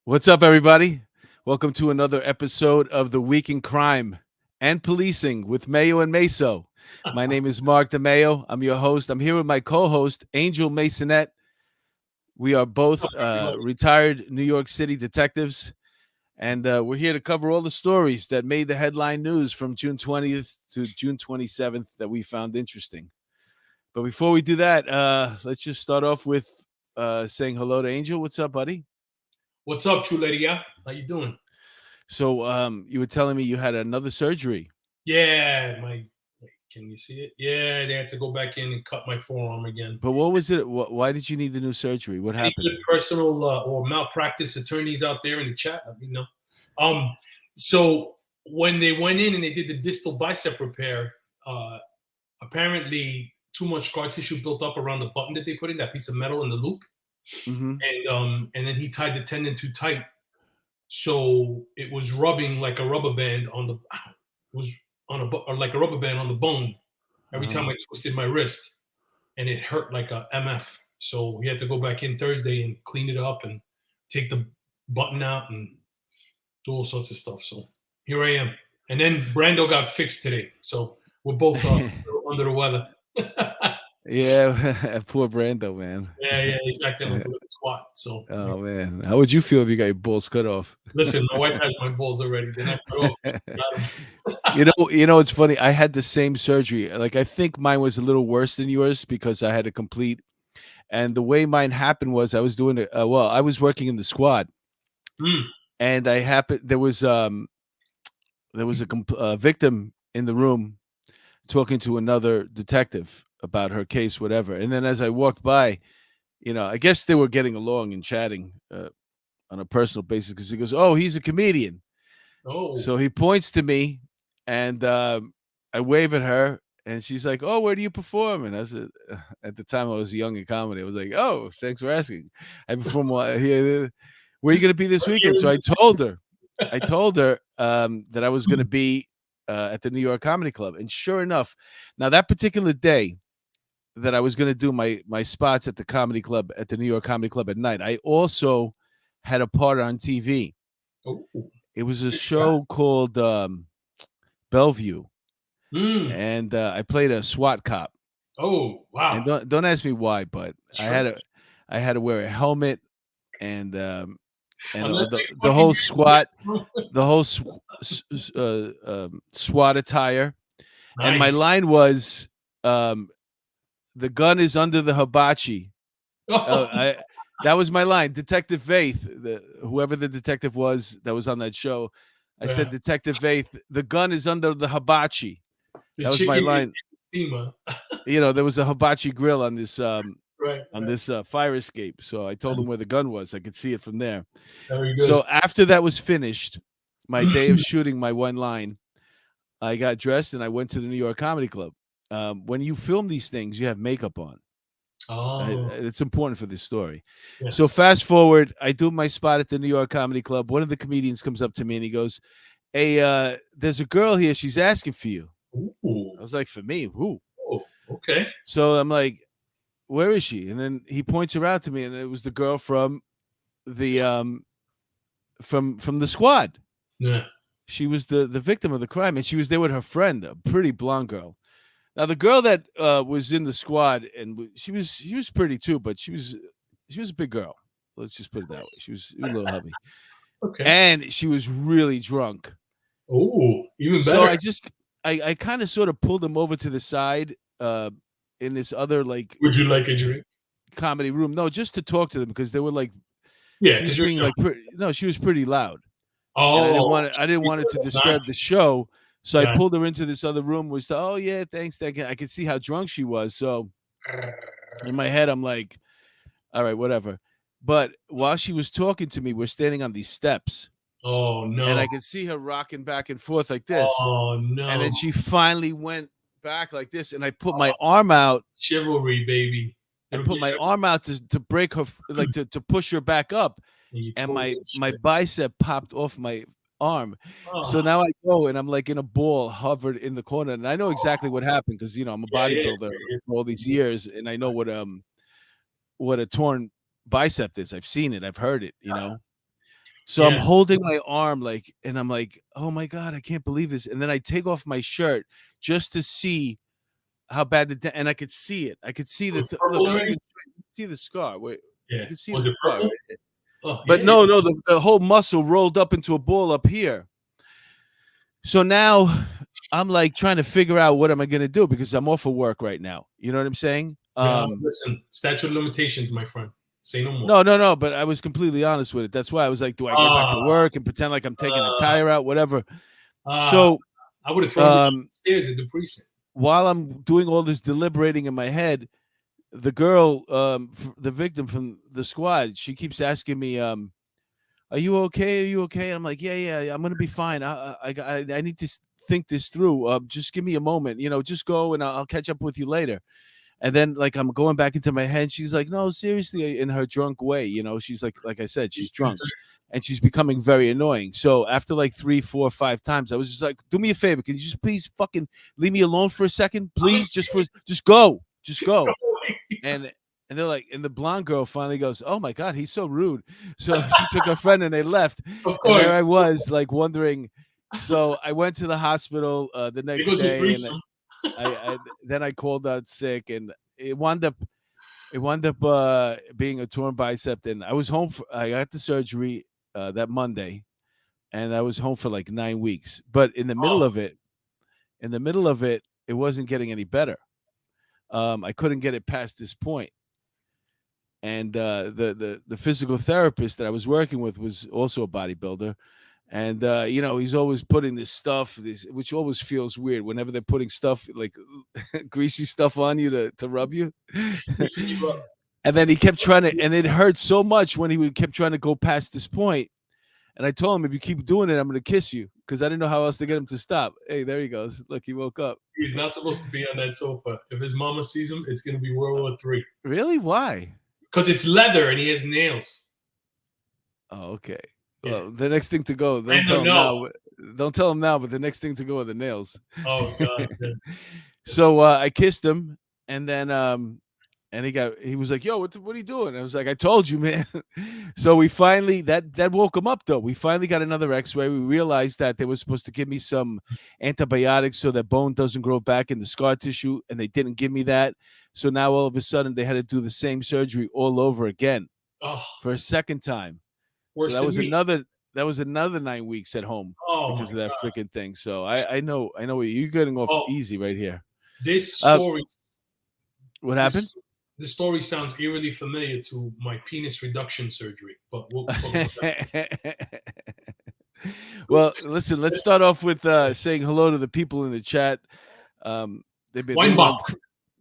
What's up, everybody? Welcome to another episode of The Week in Crime and Policing with Mayo and Mayso. My name is Mark DeMayo. I'm your host. I'm here with my co-host, Angel Masonette. We are both retired New York City detectives, and we're here to cover all the stories that made the headline news from June 20th to June 27th that we found interesting. But before we do that, let's just start off with saying hello to Angel. What's up, buddy? What's up, Chuleria? How you doing? So you were telling me you had another surgery. Yeah, can you see it? Yeah, they had to go back in and cut my forearm again. But what was it? Why did you need the new surgery? What Any happened? good personal or malpractice attorneys out there in the chat, let me know. So when they went in and they did the distal bicep repair, apparently too much scar tissue built up around the button that they put in, that piece of metal in the loop. Mm-hmm. And then he tied the tendon too tight. So it was rubbing like a rubber band on the like a rubber band on the bone every time I twisted my wrist, and it hurt like a MF. So he had to go back in Thursday and clean it up and take the button out and do all sorts of stuff. So here I am. And then Brando got fixed today. So we're both under the weather. Yeah, poor Brando, man. Yeah, exactly. Like a little squat. So Oh man, how would you feel if you got your balls cut off? listen, my wife has my balls already. They're not cut off. It's funny. I had the same surgery. Like I think mine was a little worse than yours because I had to complete. And the way mine happened was I was doing it. I was working in the squad, and there was a victim in the room talking to another detective about her case, whatever. And then as I walked by, I guess they were getting along and chatting on a personal basis because he goes, "Oh, he's a comedian." Oh. So he points to me, and I wave at her, and she's like, "Oh, where do you perform?" And I said, at the time I was young in comedy. I was like, "Oh, thanks for asking. I perform here. Where are you going to be this weekend?" So I told her that I was going to be at the New York Comedy Club, and sure enough, now that particular day that I was going to do my spots at the comedy club at the New York Comedy Club at night, I also had a part on TV. Oh. It was a show called Bellevue, Mm. and I played a SWAT cop. Oh, wow! And don't ask me why, but I had to wear a helmet and the whole SWAT SWAT attire. Nice. And my line was, "The gun is under the hibachi." That was my line. Detective Faith, whoever the detective was that was on that show, I said, "Detective Faith, the gun is under the hibachi." That was my line. There was a hibachi grill on this this fire escape. So I told him where the gun was. I could see it from there. So after that was finished, my day of shooting my one line, I got dressed and I went to the New York Comedy Club. When you film these things, you have makeup on. It's important for this story. Yes. So fast forward, I do my spot at the New York Comedy Club. One of the comedians comes up to me and he goes, "Hey, there's a girl here. She's asking for you." Ooh. I was like, "For me? Who?" Oh, okay. So I'm like, "Where is she?" And then he points her out to me, and it was the girl from the from the squad. Yeah. She was the victim of the crime, and she was there with her friend, a pretty blonde girl. Now the girl that was in the squad, and she was pretty too, but she was a big girl. Let's just put it that way. She was a little heavy. Okay. And she was really drunk. Oh, even better. So I kind of sort of pulled them over to the side in this other like. Would you like a drink? Comedy room? No, just to talk to them because they were like. Yeah, she was being like she was pretty loud. Oh, and I didn't want it to disturb the show. So I pulled her into this other room. Was oh yeah, thanks. I could see how drunk she was. So in my head, I'm like, all right, whatever. But while she was talking to me, we're standing on these steps. Oh no! And I could see her rocking back and forth like this. Oh no! And then she finally went back like this, and I put my arm out. Chivalry, baby. I put my arm out to break her, like to push her back up. And my bicep popped off my arm. So now I go and I'm like in a ball hovered in the corner, and I know exactly what happened because I'm a bodybuilder for all these years, and I know what a torn bicep is. I've seen it, I've heard it, So I'm holding my arm like, and I'm like, oh my God, I can't believe this. And then I take off my shirt just to see how bad and I could see it. I could see Was the it look. purple I'll area? even see the scar. Wait, Yeah. you can see the Was it scar, purple? right? Oh, But yeah. no, the whole muscle rolled up into a ball up here. So now I'm like trying to figure out what am I going to do because I'm off of work right now. You know what I'm saying? Listen, statute of limitations, my friend. Say no more. No. But I was completely honest with it. That's why I was like, do I go back to work and pretend like I'm taking the tire out, whatever? So I would have thrown you downstairs at the precinct. while I'm doing all this deliberating in my head, the girl, the victim from the squad, she keeps asking me, "Are you okay? Are you okay?" I'm like, "Yeah, I'm gonna be fine. I need to think this through. Just give me a moment. Just go and I'll catch up with you later." And then like I'm going back into my head. She's like, "No, seriously," in her drunk way. She's like I said, she's drunk. And she's becoming very annoying. So after like 3, 4, 5 times, I was just like, "Do me a favor. Can you just please fucking leave me alone for a second, please? Just go. And they're like, and the blonde girl finally goes, "Oh my God, he's so rude." So she took her friend and they left. Of And there course. I was, like wondering. So I went to the hospital the next day, and then I called out sick, and it wound up being a torn bicep. And I was home. I got the surgery that Monday, and I was home for like 9 weeks. But in the middle of it, it wasn't getting any better. I couldn't get it past this point. And the physical therapist that I was working with was also a bodybuilder. And he's always putting this stuff, which always feels weird whenever they're putting stuff like greasy stuff on you to rub you. And then he kept trying to, and it hurt so much when he kept trying to go past this point. And I told him, if you keep doing it, I'm going to kiss you, because I didn't know how else to get him to stop. Hey, there he goes. Look, he woke up. He's not supposed to be on that sofa. If his mama sees him, it's going to be World War III. Really? Why? Because it's leather and he has nails. Oh, okay. Yeah. Well, the next thing to go, don't tell him now. Don't tell him now, but the next thing to go are the nails. Oh, God. So I kissed him, and then and he was like, "Yo, what are you doing?" I was like, "I told you, man." So we finally, that woke him up, though. We finally got another x-ray. We realized that they were supposed to give me some antibiotics so that bone doesn't grow back in the scar tissue, and they didn't give me that. So now all of a sudden they had to do the same surgery all over again for a second time. So that was another 9 weeks at home because of that freaking thing. So I know what you're getting off easy right here. This story. What happened? This story sounds eerily familiar to my penis reduction surgery, but we'll talk about that. Well, listen, let's start off with saying hello to the people in the chat.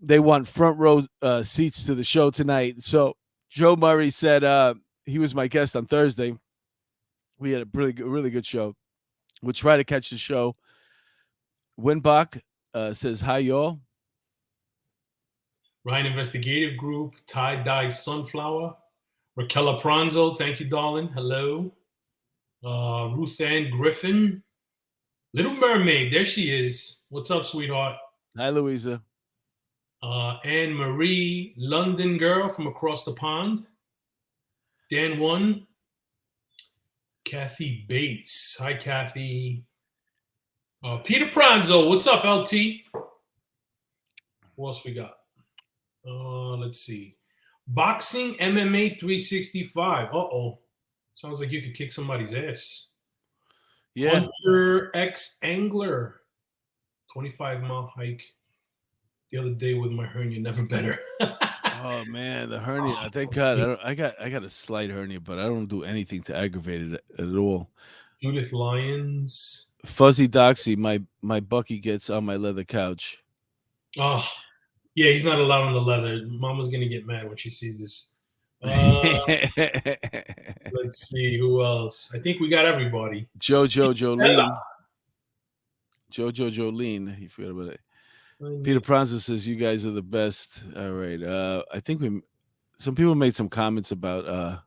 They want front row seats to the show tonight. So Joe Murray said he was my guest on Thursday. We had a really good show. We'll try to catch the show. Winbach says, "Hi, y'all." Ryan Investigative Group, Tie Dye Sunflower, Raquel Pranzo, thank you, darling. Hello. Ruth Ann Griffin, Little Mermaid, there she is. What's up, sweetheart? Hi, Louisa. Anne Marie, London girl from across the pond. Dan One. Kathy Bates. Hi, Kathy. Peter Pranzo, what's up, LT? What else we got? Let's see. Boxing MMA 365. Uh-oh. Sounds like you could kick somebody's ass. Yeah. Hunter X Angler. 25-mile hike the other day with my hernia. Never better. Oh man, the hernia. Thank God. I got a slight hernia, but I don't do anything to aggravate it at all. Judith Lyons. Fuzzy Doxy, my Bucky gets on my leather couch. Oh, yeah, he's not allowed on the leather. Mama's gonna get mad when she sees this. Let's see who else. I think we got everybody. Jojo Jolene. You forgot about it. Peter Pranzo says you guys are the best. All right. I think some people made some comments about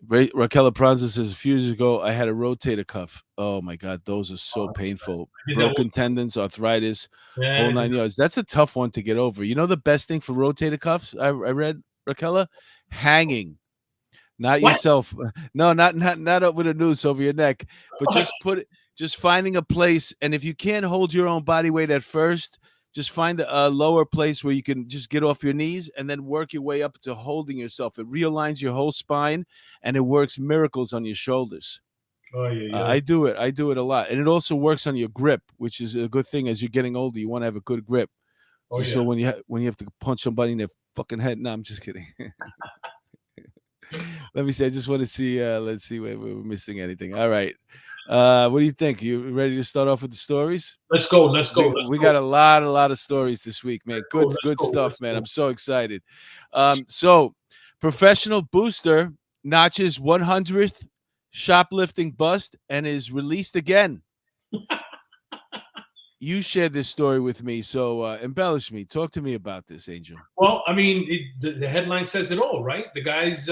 Raquel Pranzo says a few years ago I had a rotator cuff. Oh my God, those are so painful. Broken tendons, arthritis, whole 9 yards. That's a tough one to get over. You know the best thing for rotator cuffs? I read, Raquel? Hanging. Not What? yourself. No, not with a noose over your neck, but just finding a place. And if you can't hold your own body weight at first, just find a lower place where you can just get off your knees and then work your way up to holding yourself. It realigns your whole spine and it works miracles on your shoulders. Oh yeah, yeah. I do it. I do it a lot, and it also works on your grip, which is a good thing. As you're getting older, you want to have a good grip. Oh So yeah. when you have to punch somebody in their fucking head, no, I'm just kidding. Let me see. I just want to see. Let's see whether we're missing anything. All right. What do you think? You ready to start off with the stories? Let's go. Let's go. Let's We go. got a lot of stories this week, man. Let's go. Let's Good go. stuff, Let's man. go. I'm so excited. So professional booster notches 100th shoplifting bust and is released again. You shared this story with me, so embellish me. Talk to me about this, Angel. Well, I mean, the headline says it all, right? The guy's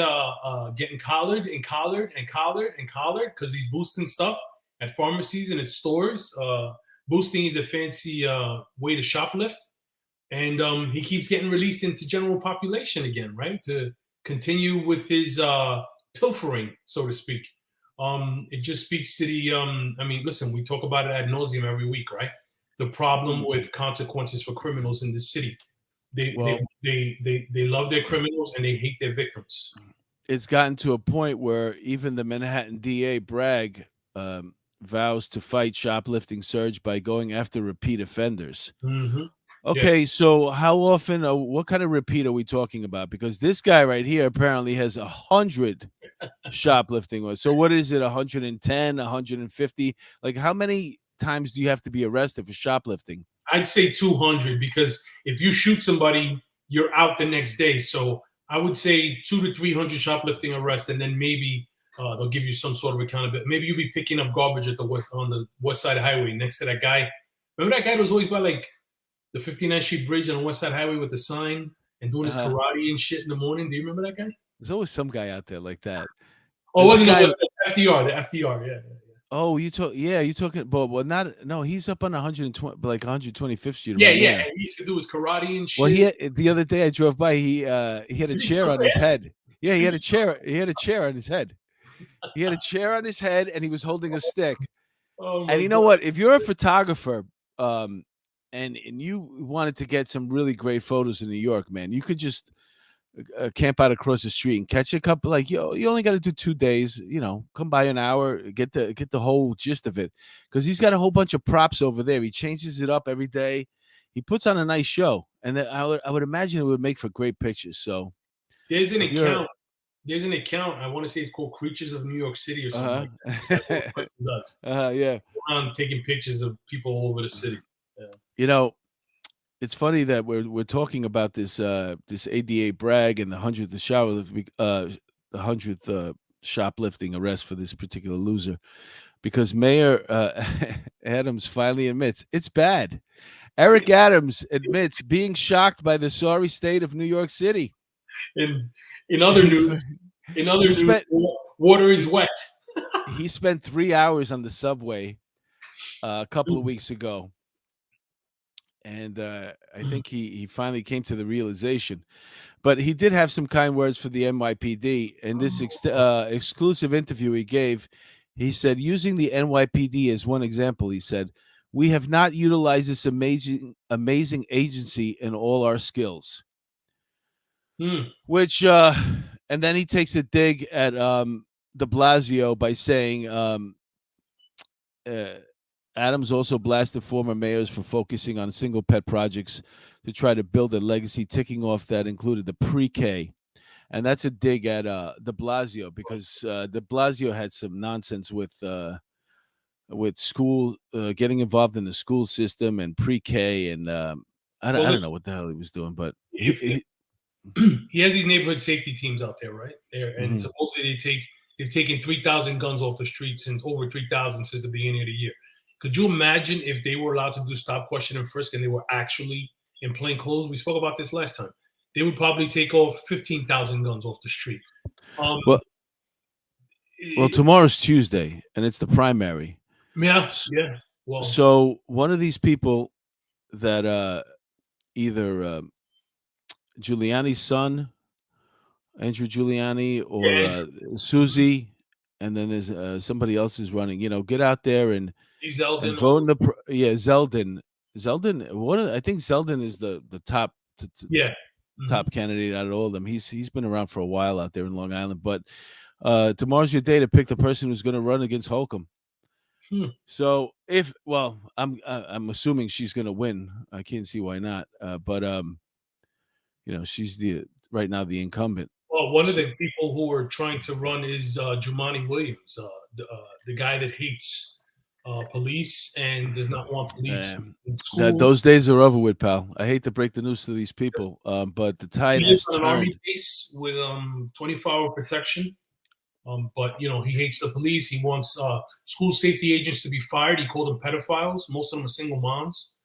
getting collared and collared and collared and collared because he's boosting stuff at pharmacies and at stores. Boosting is a fancy way to shoplift, and he keeps getting released into general population again, right? To continue with his pilfering, so to speak. It just speaks to the. I mean, listen, we talk about it ad nauseum every week, right? The problem with consequences for criminals in this city. They love their criminals and they hate their victims. It's gotten to a point where even the Manhattan DA Bragg vows to fight shoplifting surge by going after repeat offenders. Mm-hmm. Okay, Yeah. so how often? What kind of repeat are we talking about? Because this guy right here apparently has 100 shoplifting. So what is it? 110, 150? Like how many times do you have to be arrested for shoplifting? I'd say 200 because if you shoot somebody, you're out the next day. So I would say 200 to 300 shoplifting arrests, and then maybe they'll give you some sort of accountability. Maybe you'll be picking up garbage at on the West Side Highway next to that guy. Remember that guy that was always by like the 59th Street Bridge on the West Side Highway with the sign and doing his karate and shit in the morning? Do you remember that guy? There's always some guy out there like that. Oh, wasn't it FDR? The FDR, yeah. Oh, you talking, but not, no, he's up on 120, like 125th Street. Yeah, yeah. And he used to do his karate and shit. Well, the other day I drove by, he had a chair on his head. Yeah, he had a chair. He had a chair on his head. He had a chair on his head, and he was holding a stick. Oh, and you know what? If you're a photographer, and you wanted to get some really great photos in New York, man, you could just camp out across the street and catch a couple. Like you only got to do 2 days. Come by an hour, get the whole gist of it. Because he's got a whole bunch of props over there. He changes it up every day. He puts on a nice show, and I would imagine it would make for great pictures. So there's an account. There's an account. I want to say it's called Creatures of New York City or something like that. That's what the person does. Yeah. I'm taking pictures of people all over the city. Yeah. It's funny that we're talking about this ADA Bragg and the 100th shoplifting arrest for this particular loser, because Mayor Adams finally admits it's bad. Eric Adams admits being shocked by the sorry state of New York City. In other news, water is wet. He spent 3 hours on the subway a couple of weeks ago. And I think he finally came to the realization. But he did have some kind words for the NYPD. In this exclusive interview he gave, he said, using the NYPD as one example, he said, "We have not utilized this amazing agency in all our skills." Which, and then he takes a dig at de Blasio by saying, Adams also blasted former mayors for focusing on single pet projects to try to build a legacy, ticking off that included the pre-K. And that's a dig at de Blasio, because de Blasio had some nonsense with school, getting involved in the school system and pre-K. And I don't know what the hell he was doing, but he has these neighborhood safety teams out there, right? And supposedly they've taken 3,000 guns off the streets, and over 3,000 since the beginning of the year. Could you imagine if they were allowed to do stop, question, and frisk, and they were actually in plain clothes? We spoke about this last time. They would probably take off 15,000 guns off the street. Well, tomorrow's Tuesday, and it's the primary. Yeah. Well, so one of these people that either Giuliani's son Andrew Giuliani Yeah, or Andrew. Mhm. Susie, and then there's somebody else is running. Get out there and He's Zeldin. vote in the yeah, Zeldin. Zeldin. I think Zeldin is the top Yeah. Mhm. top candidate out of all of them. He's been around for a while out there in Long Island, but tomorrow's your day to pick the person who's going to run against Holcomb. Hmm. So I'm assuming she's going to win. I can't see why not. But she's the right now the incumbent. Well, one of So, the people who are trying to run is Jumaane Williams, the guy that hates police and does not want police in that schools. those days are over with, pal. I hate to break the news to these people, but the He tide lives has on an army turned. base with 24-hour protection. But he hates the police. He wants school safety agents to be fired. He called them pedophiles. Most of them are single moms.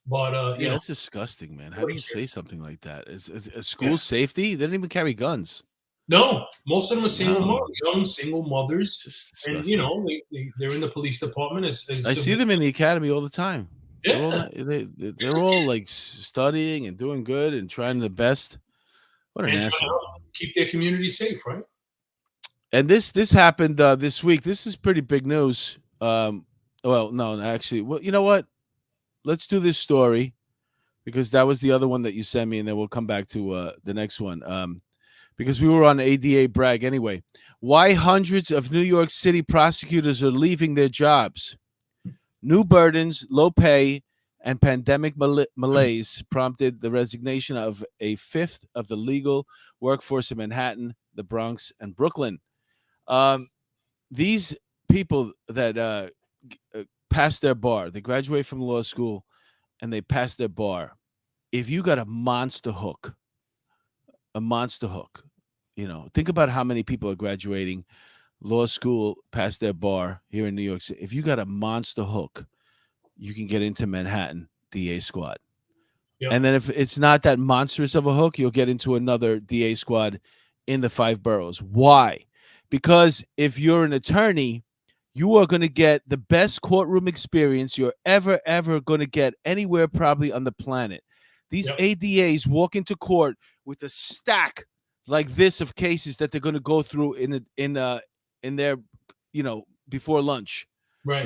But Yeah, it's disgusting, man. How do nobody you cares. say something like that? It's Yeah. school safety? They don't even carry guns. No, most of them are single No, moms, young single it's mothers, just and disgusting. they're in the police department as I see civilians. them in the academy all the time. They're all Yeah, they're all like studying and doing good and trying their best. What an and trying to asshole! help keep their community safe, right? And this happened this week. This is pretty big news. Well, no, actually, well, you know what? Let's do this story because that was the other one that you sent me, and then we'll come back to the next one. Because we were on ADA brag anyway. Why hundreds of New York City prosecutors are leaving their jobs? New burdens, low pay, and pandemic malaise prompted the resignation of a fifth of the legal workforce in Manhattan, the Bronx, and Brooklyn. Um, these people that pass their bar, they graduate from law school and they pass their bar. If you got a monster hook, think about how many people are graduating law school, past their bar here in New York City. If you got a monster hook, you can get into Manhattan DA squad. Yep, And then if it's not that monstrous of a hook, you'll get into another DA squad in the five boroughs. Why? Because if you're an attorney, you are going to get the best courtroom experience you're ever going to get anywhere probably on the planet. These yep, ADAs walk into court with a stack like this of cases that they're going to go through in their before lunch, right.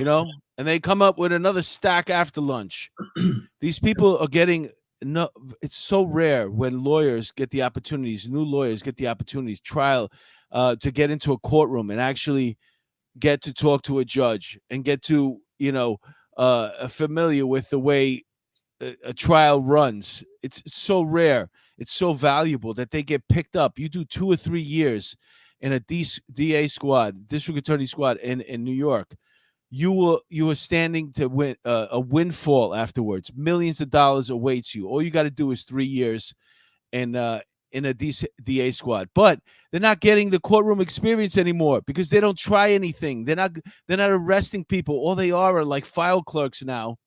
and they come up with another stack after lunch. These people are getting no. It's so rare when lawyers get the opportunities. New lawyers get the opportunities, to get into a courtroom and actually get to talk to a judge and get to familiar with the way a trial runs. It's so rare. It's so valuable that they get picked up. You do 2 or 3 years in a DA squad, district attorney squad in New York. You are standing to win a windfall afterwards. Millions of dollars awaits you. All you got to do is 3 years in in a DA squad, but they're not getting the courtroom experience anymore because they don't try anything. They're not arresting people. All they are like file clerks now,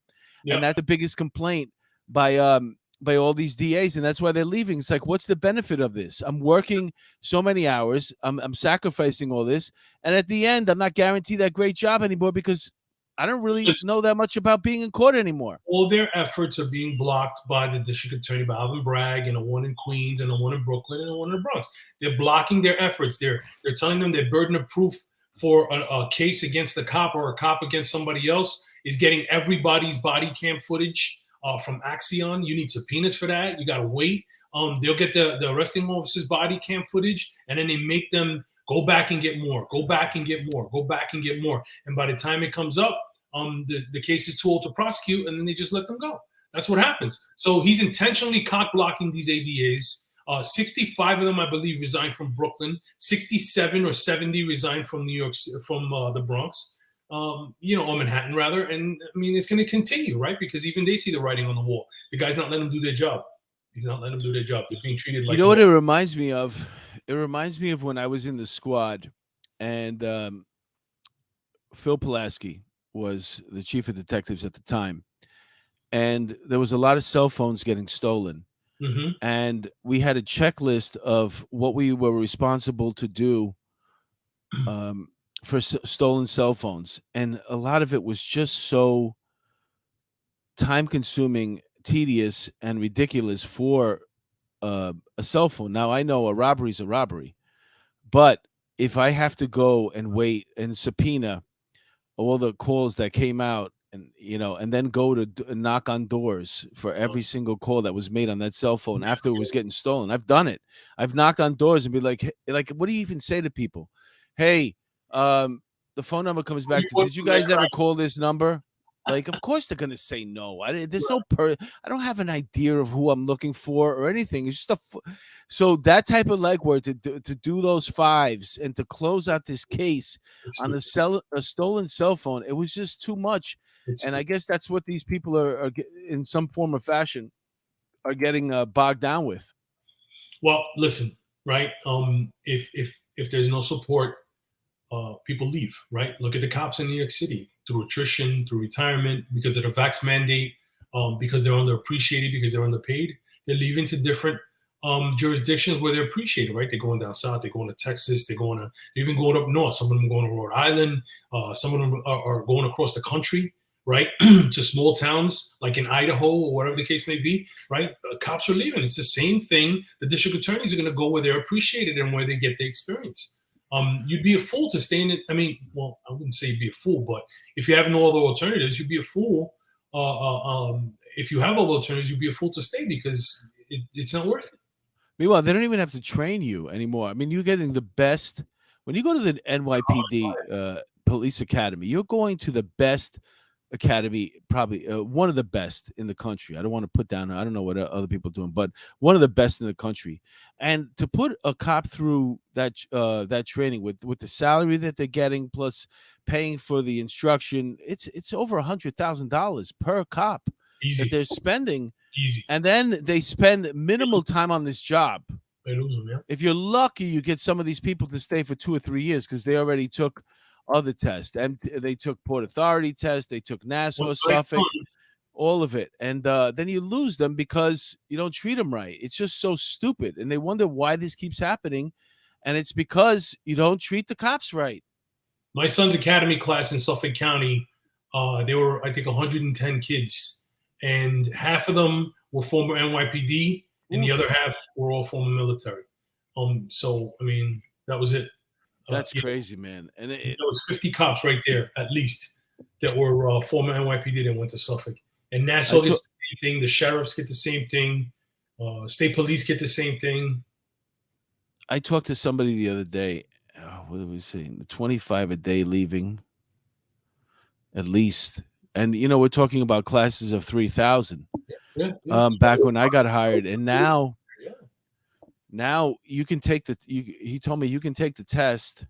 and Yep. that's the biggest complaint by all these DAs, and that's why they're leaving. It's like, what's the benefit of this? I'm working so many hours, I'm sacrificing all this, and at the end, I'm not guaranteed that great job anymore because I don't really Because know that much about being in court anymore. all their efforts are being blocked by the district attorney, by Alvin Bragg, and a one in Queens, and a one in Brooklyn, and a one in the Bronx. They're blocking their efforts. They're telling them their burden of proof for a case against a cop or a cop against somebody else is getting everybody's body cam footage from Axion. You need subpoenas for that. You got to wait. They'll get the arresting officer's body cam footage, and then they make them go back and get more, go back and get more, go back and get more. And by the time it comes up, the case is too old to prosecute, and then they just let them go. That's what happens. So he's intentionally cock blocking these ADAs. 65 of them, I believe, resigned from Brooklyn. 67 or 70 resigned from New York, from the Bronx. Or Manhattan rather. And I mean, it's going to continue, right? Because even they see the writing on the wall. The guy's not letting them do their job. He's not letting them do their job. They're being treated You like know what it reminds me of? It reminds me of when I was in the squad, and Phil Pulaski was the chief of detectives at the time, and there was a lot of cell phones getting stolen. Mhm. And we had a checklist of what we were responsible to do um, for stolen cell phones, and a lot of it was just so time consuming, tedious, and ridiculous for a cell phone. Now I know a robbery is a robbery, but if I have to go and wait and subpoena all the calls that came out, and and then go to knock on doors for every single call that was made on that cell phone after it was getting stolen. I've done it. I've knocked on doors and be like, what do you even say to people? Hey, the phone number comes back. Did you guys ever call this number? Like, of course they're gonna say no. There's no I don't have an idea of who I'm looking for or anything. It's just so that type of legwork to do those fives and to close out this case on a stolen cell phone, it was just too much. And I guess that's what these people are in some form or fashion are getting bogged down with. Well, listen, right? If there's no support, people leave, right? Look at the cops in New York City, through attrition, through retirement, because of the vax mandate, because they're underappreciated, because they're underpaid. They're leaving to different jurisdictions where they're appreciated, right? They're going down south, they're going to Texas, they're even going up north. Some of them are going to Rhode Island. Some of them are going across the country, right? To small towns like in Idaho or whatever the case may be, right? Cops are leaving. It's the same thing. The district attorneys are going to go where they're appreciated and where they get the experience. You'd be a fool to stay in it. I mean, well, I wouldn't say you'd be a fool, but if you have no other alternatives, you'd be a fool. If you have other alternatives, you'd be a fool to stay because it's not worth it. Meanwhile, they don't even have to train you anymore. I mean, you're getting the best. When you go to the NYPD Police Academy, you're going to the best academy, probably one of the best in the country. I don't want to put down, I don't know what other people are doing, but one of the best in the country. And to put a cop through that training with the salary that they're getting, plus paying for the instruction, it's over $100,000 per cop. Easy. That they're spending. Easy. And then they spend minimal time on this job. They lose them, yeah. If you're lucky, you get some of these people to stay for 2 or 3 years because they already took other tests. And they took Port Authority tests, they took Nassau, Suffolk, all of it. And then you lose them because you don't treat them right. It's just so stupid. And they wonder why this keeps happening. And it's because you don't treat the cops right. My son's academy class in Suffolk County, they were, I think, 110 kids. And half of them were former NYPD, and the other half were all former military. So, I mean, that was it. That's crazy, man. And there was 50 cops right there, at least, that were former NYPD that went to Suffolk. And Nassau gets the same thing. The sheriffs get the same thing. State police get the same thing. I talked to somebody the other day. What did we say? 25 a day leaving, at least. And, we're talking about classes of 3,000 back when I got hired. And now you can take he told me you can take the test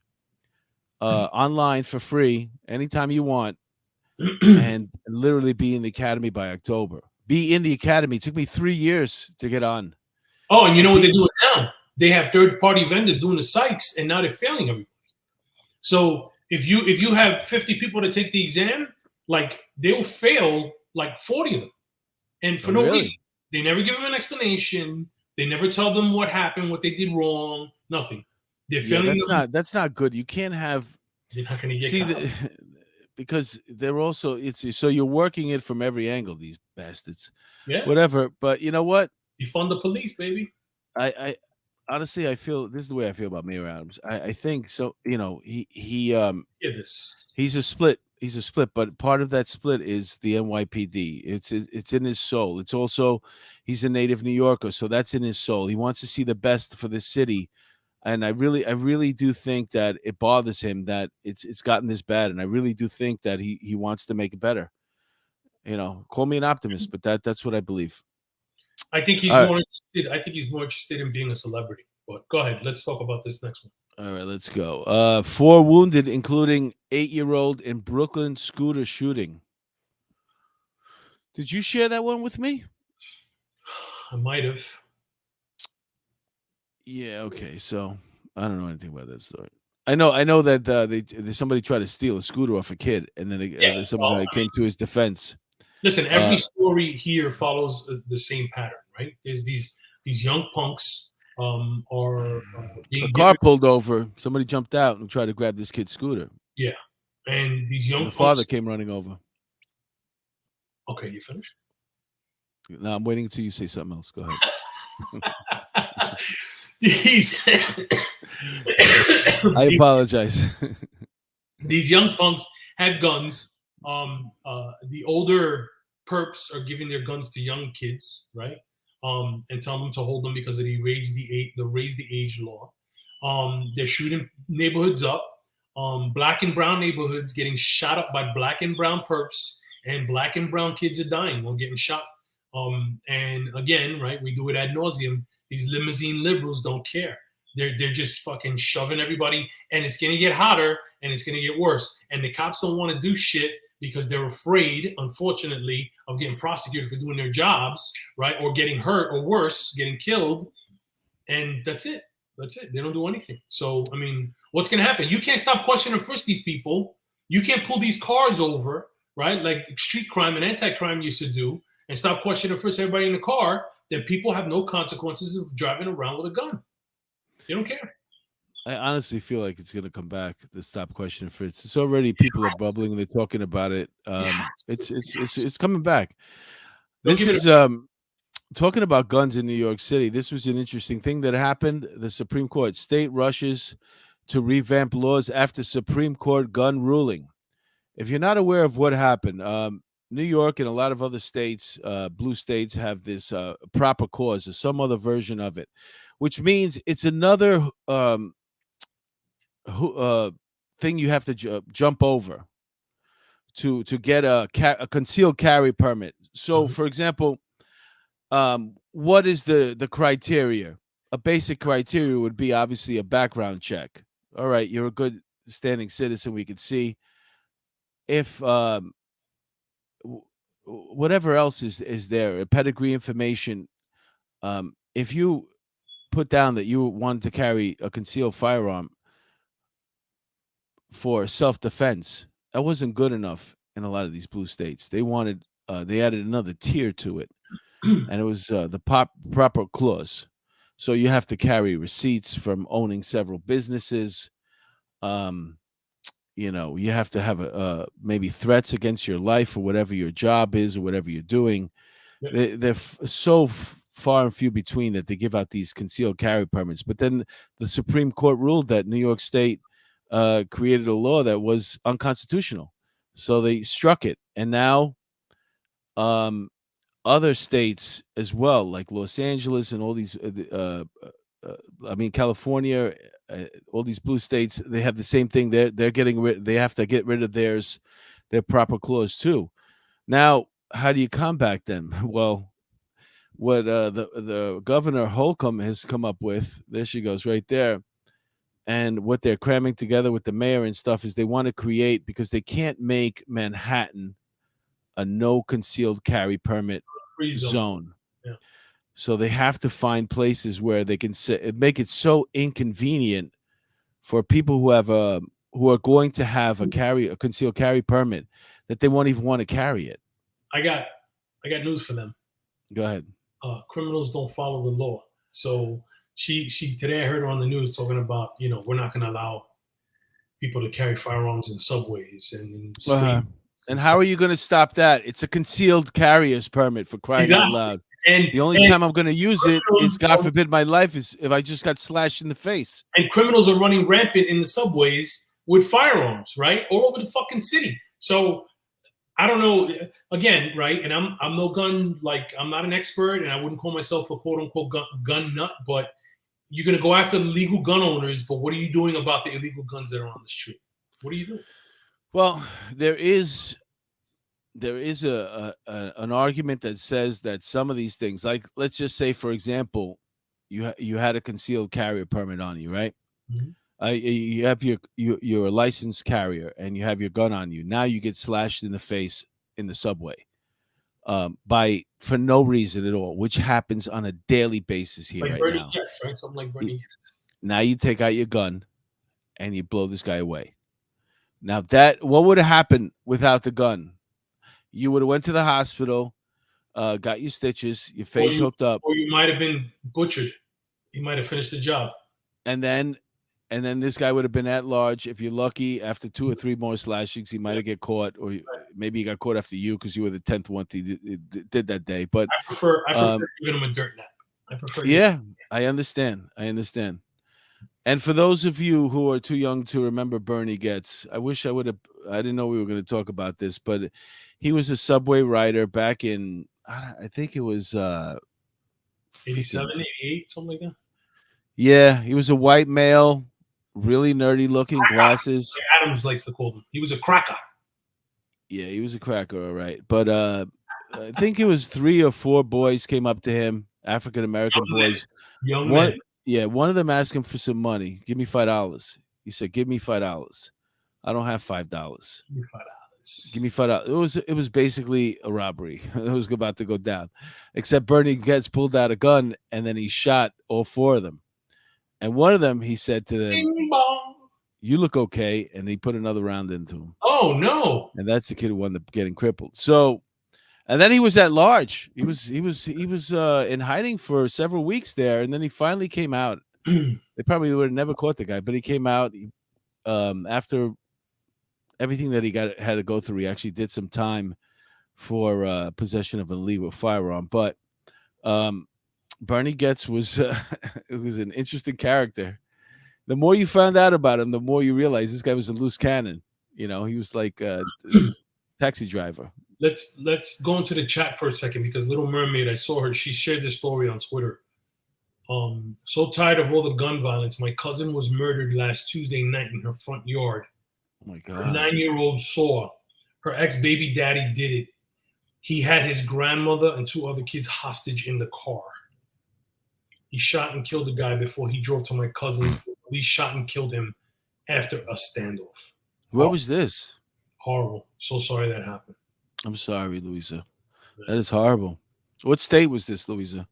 online for free anytime you want and literally be in the academy by October. Be in the academy. It took me 3 years to get on. Oh, and you know what they're doing now? They have third-party vendors doing the psychs, and now they're failing everybody. So if you have 50 people to take the exam, like they'll fail like 40 of them, and for no reason. They never give them an explanation. They never tell them what happened, what they did wrong. Nothing. They're failing. That's not good. You can't have. You're not going to get because they're also so you're working it from every angle. These bastards. Yeah. Whatever. But you know what? You fund the police, baby. I honestly, I feel this is the way I feel about Mayor Adams. I think so. He's a split. He's a split, but part of that split is the NYPD. It's in his soul. It's also he's a native New Yorker, so that's in his soul. He wants to see the best for the city, and I really do think that it bothers him that it's gotten this bad, and I really do think that he wants to make it better. Call me an optimist, but that's what I believe. I think he's more interested. I think he's more interested in being a celebrity. But go ahead. Let's talk about this next one. All right, let's go. 4 wounded, including 8-year-old in Brooklyn scooter shooting. Did you share that one with me? I might have. Yeah. Okay. So I don't know anything about that story. I know that somebody tried to steal a scooter off a kid, and then somebody came to his defense. Listen, every story here follows the same pattern, right? There's these young punks. A car pulled over. Somebody jumped out and tried to grab this kid's scooter. Yeah, and these young. The father came running over. Okay, you finished? No, I'm waiting until you say something else. Go ahead. these I apologize. these young punks have guns. The older perps are giving their guns to young kids, right? And telling them to hold them because of the raise the age law. They're shooting neighborhoods up. Black and brown neighborhoods getting shot up by black and brown perps, and black and brown kids are dying or getting shot. And again, right, we do it ad nauseum. These limousine liberals don't care. They're just fucking shoving everybody, and it's gonna get hotter and it's gonna get worse. And the cops don't want to do shit because they're afraid, unfortunately, of getting prosecuted for doing their jobs, right? Or getting hurt, or worse, getting killed. And that's it. That's it. They don't do anything. So, I mean, what's going to happen? You can't stop question and frisk these people. You can't pull these cars over, right? Like street crime and anti-crime used to do, and stop question and frisk everybody in the car. Then people have no consequences of driving around with a gun. They don't care. I honestly feel like it's going to come back. The stop question for it's already people are bubbling. They're talking about it. It's coming back. This is talking about guns in New York City. This was an interesting thing that happened. The Supreme Court state rushes to revamp laws after Supreme Court gun ruling. If you're not aware of what happened, New York and a lot of other states, blue states, have this proper cause or some other version of it, which means it's another thing you have to jump over to get a concealed carry permit. So, for example, what is the criteria? A basic criteria would be obviously a background check. All right, you're a good standing citizen. We can see if whatever else is there, a pedigree information. If you put down that you wanted to carry a concealed firearm for self-defense, that wasn't good enough in a lot of these blue states. They wanted they added another tier to it, and it was the proper clause. So you have to carry receipts from owning several businesses. You have to have maybe threats against your life or whatever your job is or whatever you're doing. They're so far and few between that they give out these concealed carry permits. But then the Supreme Court ruled that New York State created a law that was unconstitutional. So they struck it. And now other states as well, like Los Angeles and all these, California, all these blue states, they have the same thing. They're getting rid. They have to get rid of their proper clause too. Now, how do you combat them? Well, what the Governor Holcomb has come up with, there she goes right there, and what they're cramming together with the mayor and stuff is they want to create, because they can't make Manhattan a no concealed carry permit Free zone. Yeah. So they have to find places where they can make it so inconvenient for people who have who are going to have a concealed carry permit that they won't even want to carry it. I got news for them. Go ahead. Criminals don't follow the law. So she today I heard her on the news talking about, we're not going to allow people to carry firearms in subways and in and how are you going to stop that? It's a concealed carrier's permit, for crying out loud. And the only time I'm going to use it is, God forbid, my life is if I just got slashed in the face. And criminals are running rampant in the subways with firearms, right? All over the fucking city. So I don't know, again, right? And I'm no gun, I'm not an expert, and I wouldn't call myself a quote unquote gun nut, but you're going to go after legal gun owners, but what are you doing about the illegal guns that are on the street? What are you doing? Well, there is an argument that says that some of these things, like let's just say, for example, you had a concealed carrier permit on you, right? Mm-hmm. You have you're a licensed carrier and you have your gun on you. Now you get slashed in the face in the subway for no reason at all, which happens on a daily basis here right now. Goetz, right? Something like Bernie Goetz. Now you take out your gun and you blow this guy away. Now what would have happened without the gun? You would have went to the hospital, got your stitches, your face hooked up, or you might have been butchered. You might have finished the job, and then this guy would have been at large. If you're lucky, after 2 or 3 more slashings, he might have get caught, or maybe he got caught after you because you were the 10th one he did that day. But I prefer giving him a dirt nap. I prefer the. Yeah, I understand. I understand. And for those of you who are too young to remember Bernie Goetz, I wish I would have. I didn't know we were going to talk about this, but he was a subway rider back in. I think it was 87, freaking. 88, something like that. Yeah, he was a white male, really nerdy looking, glasses. Like Adams likes to call him. He was a cracker. Yeah, he was a cracker, all right. But I think it was 3 or 4 boys came up to him, African American Young man. boys. Young One, man. yeah, one of them asked him for some money. Give me $5. He said, "Give me $5." I don't have $5. Give me $5. It was basically a robbery. It was about to go down, except Bernie Goetz pulled out a gun and then he shot all 4 of them. And one of them, he said to them, Bing bong. "You look okay," and he put another round into him. Oh no! And that's the kid who wound up getting crippled. So, and then he was at large. He was in hiding for several weeks there, and then he finally came out. They probably would have never caught the guy, but he came out after everything that he had to go through. He actually did some time for possession of an illegal firearm. But Bernie Goetz was it was an interesting character. The more you found out about him, the more you realize this guy was a loose cannon. You know, he was like a taxi driver. Let's go into the chat for a second because Little Mermaid, I saw her. She shared this story on Twitter. So tired of all the gun violence. My cousin was murdered last Tuesday night in her front yard. Oh my Her God. 9-year-old saw her ex-baby daddy did it. He had his grandmother and 2 other kids hostage in the car. He shot and killed the guy before he drove to my cousin's. The police shot and killed him after a standoff. Where was this? Horrible. So sorry that happened. I'm sorry, Louisa. That is horrible. What state was this, Louisa?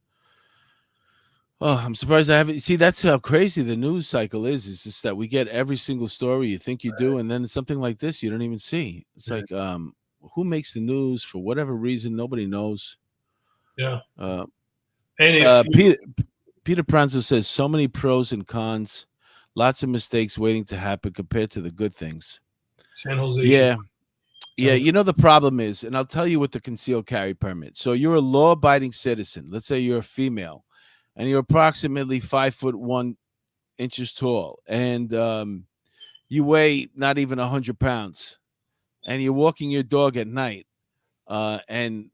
Oh, I'm surprised I haven't. See, that's how crazy the news cycle is. It's just that we get every single story you think you do, and then something like this you don't even see. It's like, who makes the news for whatever reason? Nobody knows. Yeah. And if Peter Pranzo says so many pros and cons, lots of mistakes waiting to happen compared to the good things. San Jose. Yeah. Yeah, you know the problem is, and I'll tell you with the concealed carry permit. So you're a law-abiding citizen. Let's say you're a female, and you're approximately 5'1" tall, and you weigh not even 100 pounds, and you're walking your dog at night. And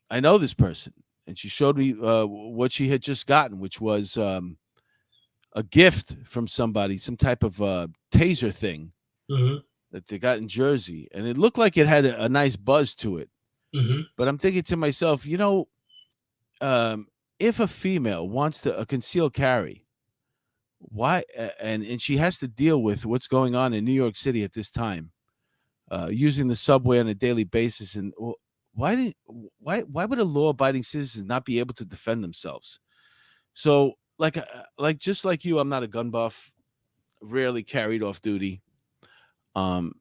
I know this person, and she showed me what she had just gotten, which was a gift from somebody, some type of taser thing. Mm-hmm. That they got in Jersey, and it looked like it had a nice buzz to it. Mm-hmm. But I'm thinking to myself, you know, if a female wants to conceal carry, why? And she has to deal with what's going on in New York City at this time, using the subway on a daily basis. And why would a law-abiding citizen not be able to defend themselves? So, like just like you, I'm not a gun buff. Rarely carried off duty. And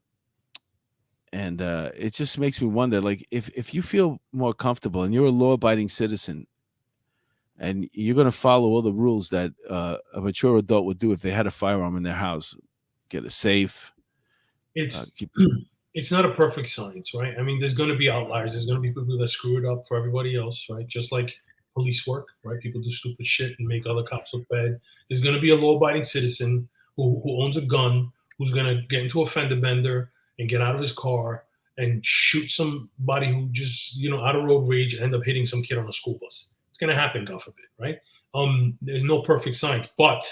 it just makes me wonder, like, if you feel more comfortable and you're a law-abiding citizen and you're going to follow all the rules that a mature adult would do if they had a firearm in their house, get a safe. It's not a perfect science, right? I mean, there's going to be outliers. There's going to be people that screw it up for everybody else, right? Just like police work, right? People do stupid shit and make other cops look bad. There's going to be a law-abiding citizen who owns a gun, who's going to get into a fender bender and get out of his car and shoot somebody who just, out of road rage, end up hitting some kid on a school bus. It's going to happen, God forbid, right? There's no perfect science, but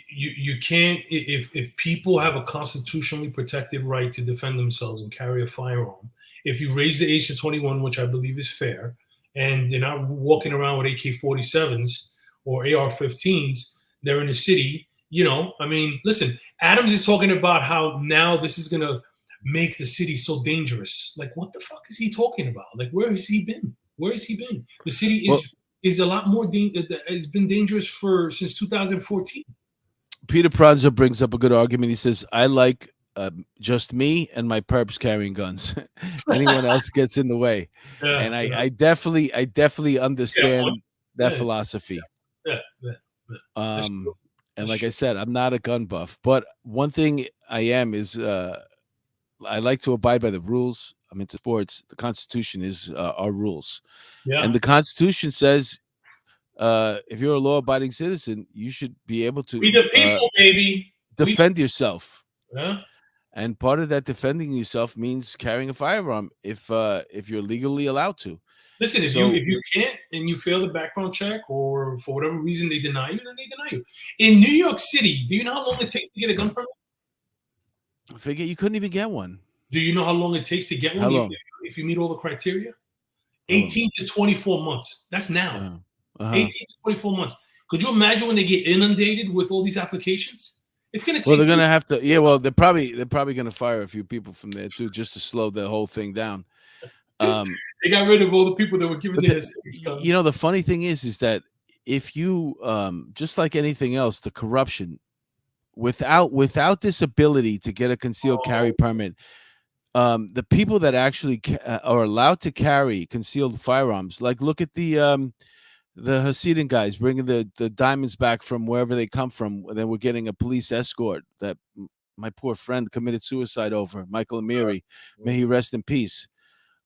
you can't, if people have a constitutionally protected right to defend themselves and carry a firearm, if you raise the age to 21, which I believe is fair, and they're not walking around with AK-47s or AR-15s, they're in the city. I mean, listen, Adams is talking about how now this is going to make the city so dangerous. Like, what the fuck is he talking about? Like, where has he been? Where has he been? The city is a lot more, it's been dangerous since 2014. Peter Pranzo brings up a good argument. He says, I like just me and my perps carrying guns. Anyone else gets in the way. Yeah, and I definitely understand that philosophy. Yeah. And like I said, I'm not a gun buff, but one thing I am is I like to abide by the rules. I'm into sports. The Constitution is our rules, Yeah. and the Constitution says if you're a law-abiding citizen, you should be able We to the people, baby. defend yourself. Yeah. And part of that defending yourself means carrying a firearm if you're legally allowed to. Listen, if So you can't and you fail the background check or for whatever reason they deny you, then they deny you. In New York City, do you know how long it takes to get a gun permit? I figure you couldn't even get one. Do you know how long it takes to get How one long? if you meet all the criteria? How long? 18 to 24 months. That's now. Uh-huh. 18 to 24 months. Could you imagine when they get inundated with all these applications? It's going to take. Well, they're gonna have to. Yeah, well, they're probably gonna fire a few people from there too, just to slow the whole thing down. They got rid of all the people that were giving their guns. You know, the funny thing is that if you just like anything else, the corruption without this ability to get a concealed carry permit, the people that actually are allowed to carry concealed firearms, like look at the Hasidic guys bringing the diamonds back from wherever they come from. Then we're getting a police escort that my poor friend committed suicide over, Michael Amiri. May he rest in peace.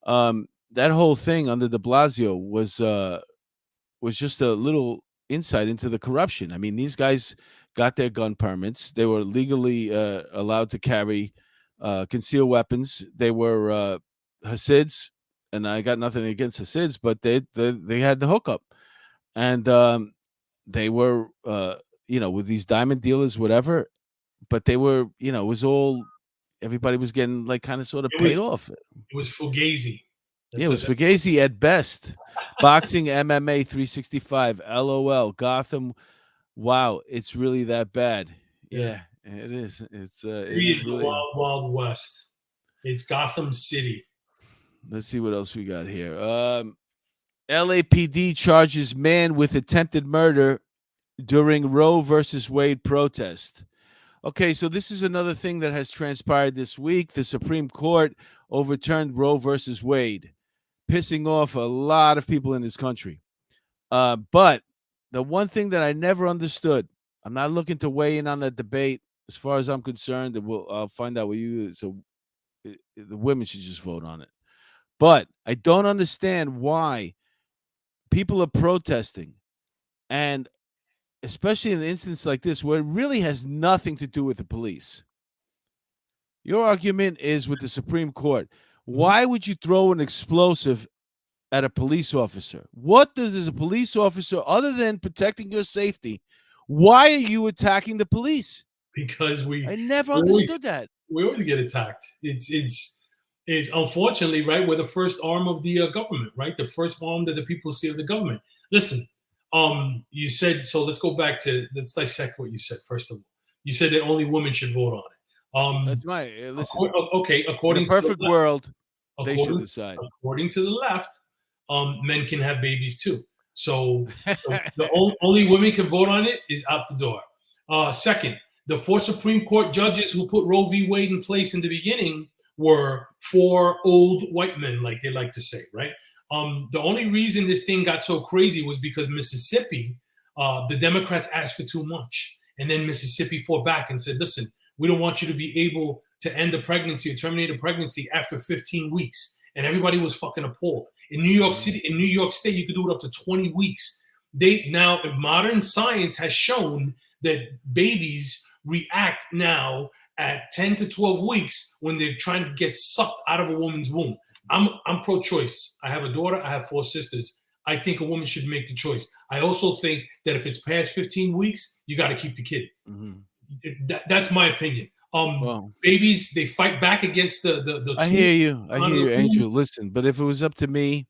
That whole thing under de Blasio was just a little insight into the corruption. I mean, these guys got their gun permits. They were legally allowed to carry concealed weapons. They were Hasids, and I got nothing against Hasids, but they had the hookup. And they were, with these diamond dealers, whatever. But they were, it was all, everybody was getting like kind of sort of paid off. It was Fugazi. Yeah, it was Fugazi at best. Boxing, MMA, 365, LOL, Gotham. Wow, it's really that bad. Yeah, it is. It's the Wild Wild West. It's Gotham City. Let's see what else we got here. LAPD charges man with attempted murder during Roe Vs Wade protest. Okay, so this is another thing that has transpired this week. The Supreme Court overturned Roe versus Wade, pissing off a lot of people in this country. But the one thing that I never understood, I'm not looking to weigh in on that debate. As far as I'm concerned, I'll find out what you. So the women should just vote on it. But I don't understand why people are protesting, and especially in an instance like this where it really has nothing to do with the police. Your argument is with the Supreme Court. Why would you throw an explosive at a police officer? What does a police officer, other than protecting your safety, why are you attacking the police? Because I never understood that. We always get attacked. It's unfortunately, right, we're the first arm of the government, right? The first arm that the people see of the government. Listen, you said, so let's go back to, let's dissect what you said, first of all. You said that only women should vote on it. That's right. Listen, according in a perfect world, they should decide. According to the left, men can have babies too. So the only women can vote on it is out the door. Second, the 4 Supreme Court judges who put Roe v. Wade in place in the beginning were 4 old white men, like they like to say, right? The only reason this thing got so crazy was because Mississippi, the Democrats asked for too much. And then Mississippi fought back and said, listen, we don't want you to be able to end a pregnancy or terminate a pregnancy after 15 weeks. And everybody was fucking appalled. In New York City, in New York State, you could do it up to 20 weeks. Now, modern science has shown that babies react now at 10 to 12 weeks when they're trying to get sucked out of a woman's womb. I'm pro-choice. I have a daughter. I have 4 sisters. I think a woman should make the choice. I also think that if it's past 15 weeks, you got to keep the kid. That's my opinion. Babies, they fight back against the I hear you, Angel. Listen, but if it was up to me,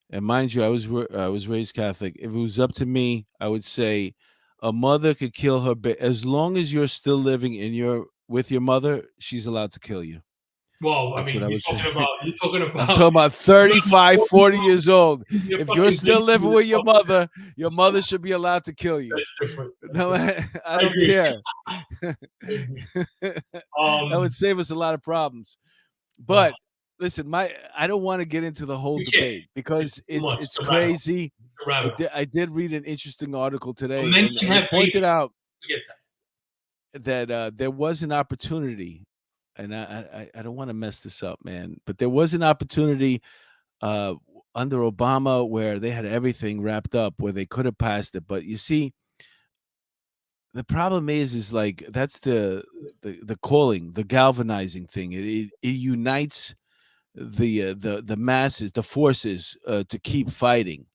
and mind you, I was raised Catholic. If it was up to me, I would say a mother could kill her as long as you're still living with your mother. She's allowed to kill you. Well, that's I mean, what I would say. You're talking about. I'm talking about 35, 40 years old. If you're still living with your mother should be allowed to kill you. That's different. No, I don't care. That would save us a lot of problems. But listen, I don't want to get into the whole debate because it's crazy. I did read an interesting article today, and it pointed out that there was an opportunity and I don't want to mess this up, man, but there was an opportunity uh, under Obama where they had everything wrapped up where they could have passed it. But you see, the problem is like that's the calling, the galvanizing thing. It unites the masses, the forces to keep fighting,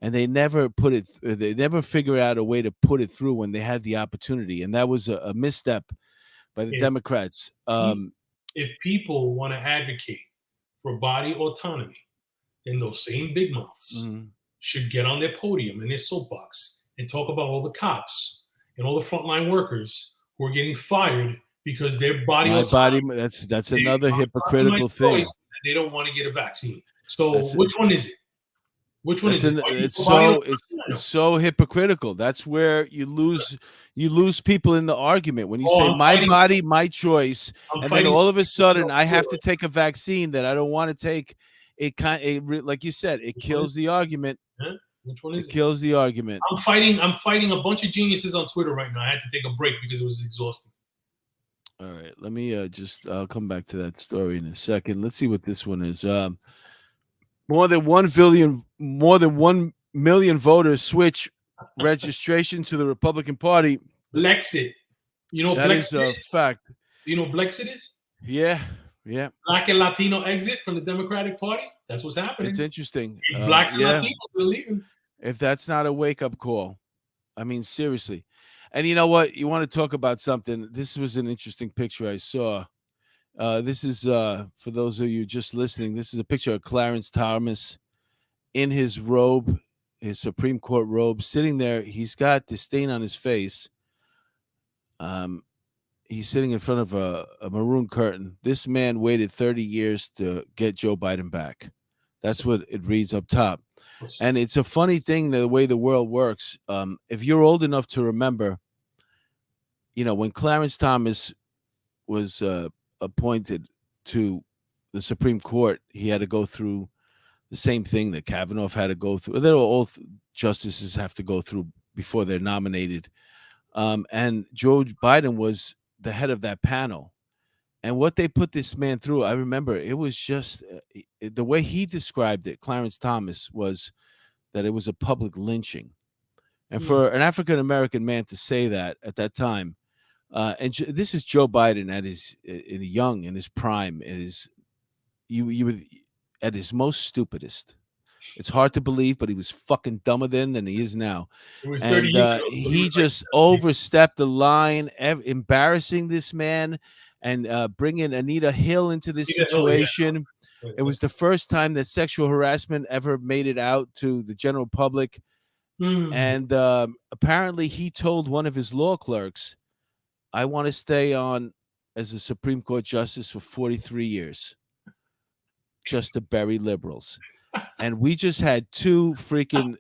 and they never put it. They never figure out a way to put it through when they had the opportunity, and that was a misstep by the If Democrats. pe- if people want to advocate for body autonomy, then those same big mouths Mhm. should get on their podium and their soapbox and talk about all the cops and all the frontline workers who are getting fired because their body My autonomy, body. That's they another my hypocritical thing. choice, they don't want to get a vaccine. So That's which one is it? Which one That's is it? an Are you it's for body so autonomy? I it's know. so hypocritical. That's where you lose people in the argument when you Oh, say my body, my choice, I'm and then fighting all of a supremacy sudden on I Twitter have to right take a vaccine that I don't want to take. Like you said, it now. Which one is kills the argument. it? Huh? Which one It is it? kills the argument. I'm fighting a bunch of geniuses on Twitter right now. I had to take a break because it was exhausting. All right, let me I'll come back to that story in a second. Let's see what this one is. More than 1 million voters switch registration to the Republican Party. Blexit. You know what That Blexit is a is? fact. Do you know what Blexit is? Yeah, yeah. Black and Latino exit from the Democratic Party. That's what's It's happening. interesting. It's blacks and Yeah, Latinos that are leaving. if that's not a wake up call, I mean, seriously. And you know what? You want to talk about something? This was an interesting picture I saw. This is for those of you just listening. This is a picture of Clarence Thomas in his robe, his Supreme Court robe, sitting there. He's got the stain on his face. Um, he's sitting in front of a maroon curtain. This man waited 30 years to get Joe Biden back. That's what it reads up top. And it's a funny thing the way the world works. If you're old enough to remember, when Clarence Thomas was appointed to the Supreme Court, he had to go through the same thing that Kavanaugh had to go through. That all justices have to go through before they're nominated. And Joe Biden was the head of that panel. And what they put this man through, I remember it was just the way he described it, Clarence Thomas, was that it was a public lynching. And for an African American man to say that at that time, this is Joe Biden at his young, in his prime, you would at his most stupidest. It's hard to believe, but he was fucking dumber then than he is now. It was 30 And years ago. So he he was like, just overstepped the line, embarrassing this man and bringing Anita Hill into this Anita Hill, yeah. situation. It was the first time that sexual harassment ever made it out to the general public. And apparently he told one of his law clerks, I want to stay on as a Supreme Court justice for 43 years just to bury liberals. And we just had two freaking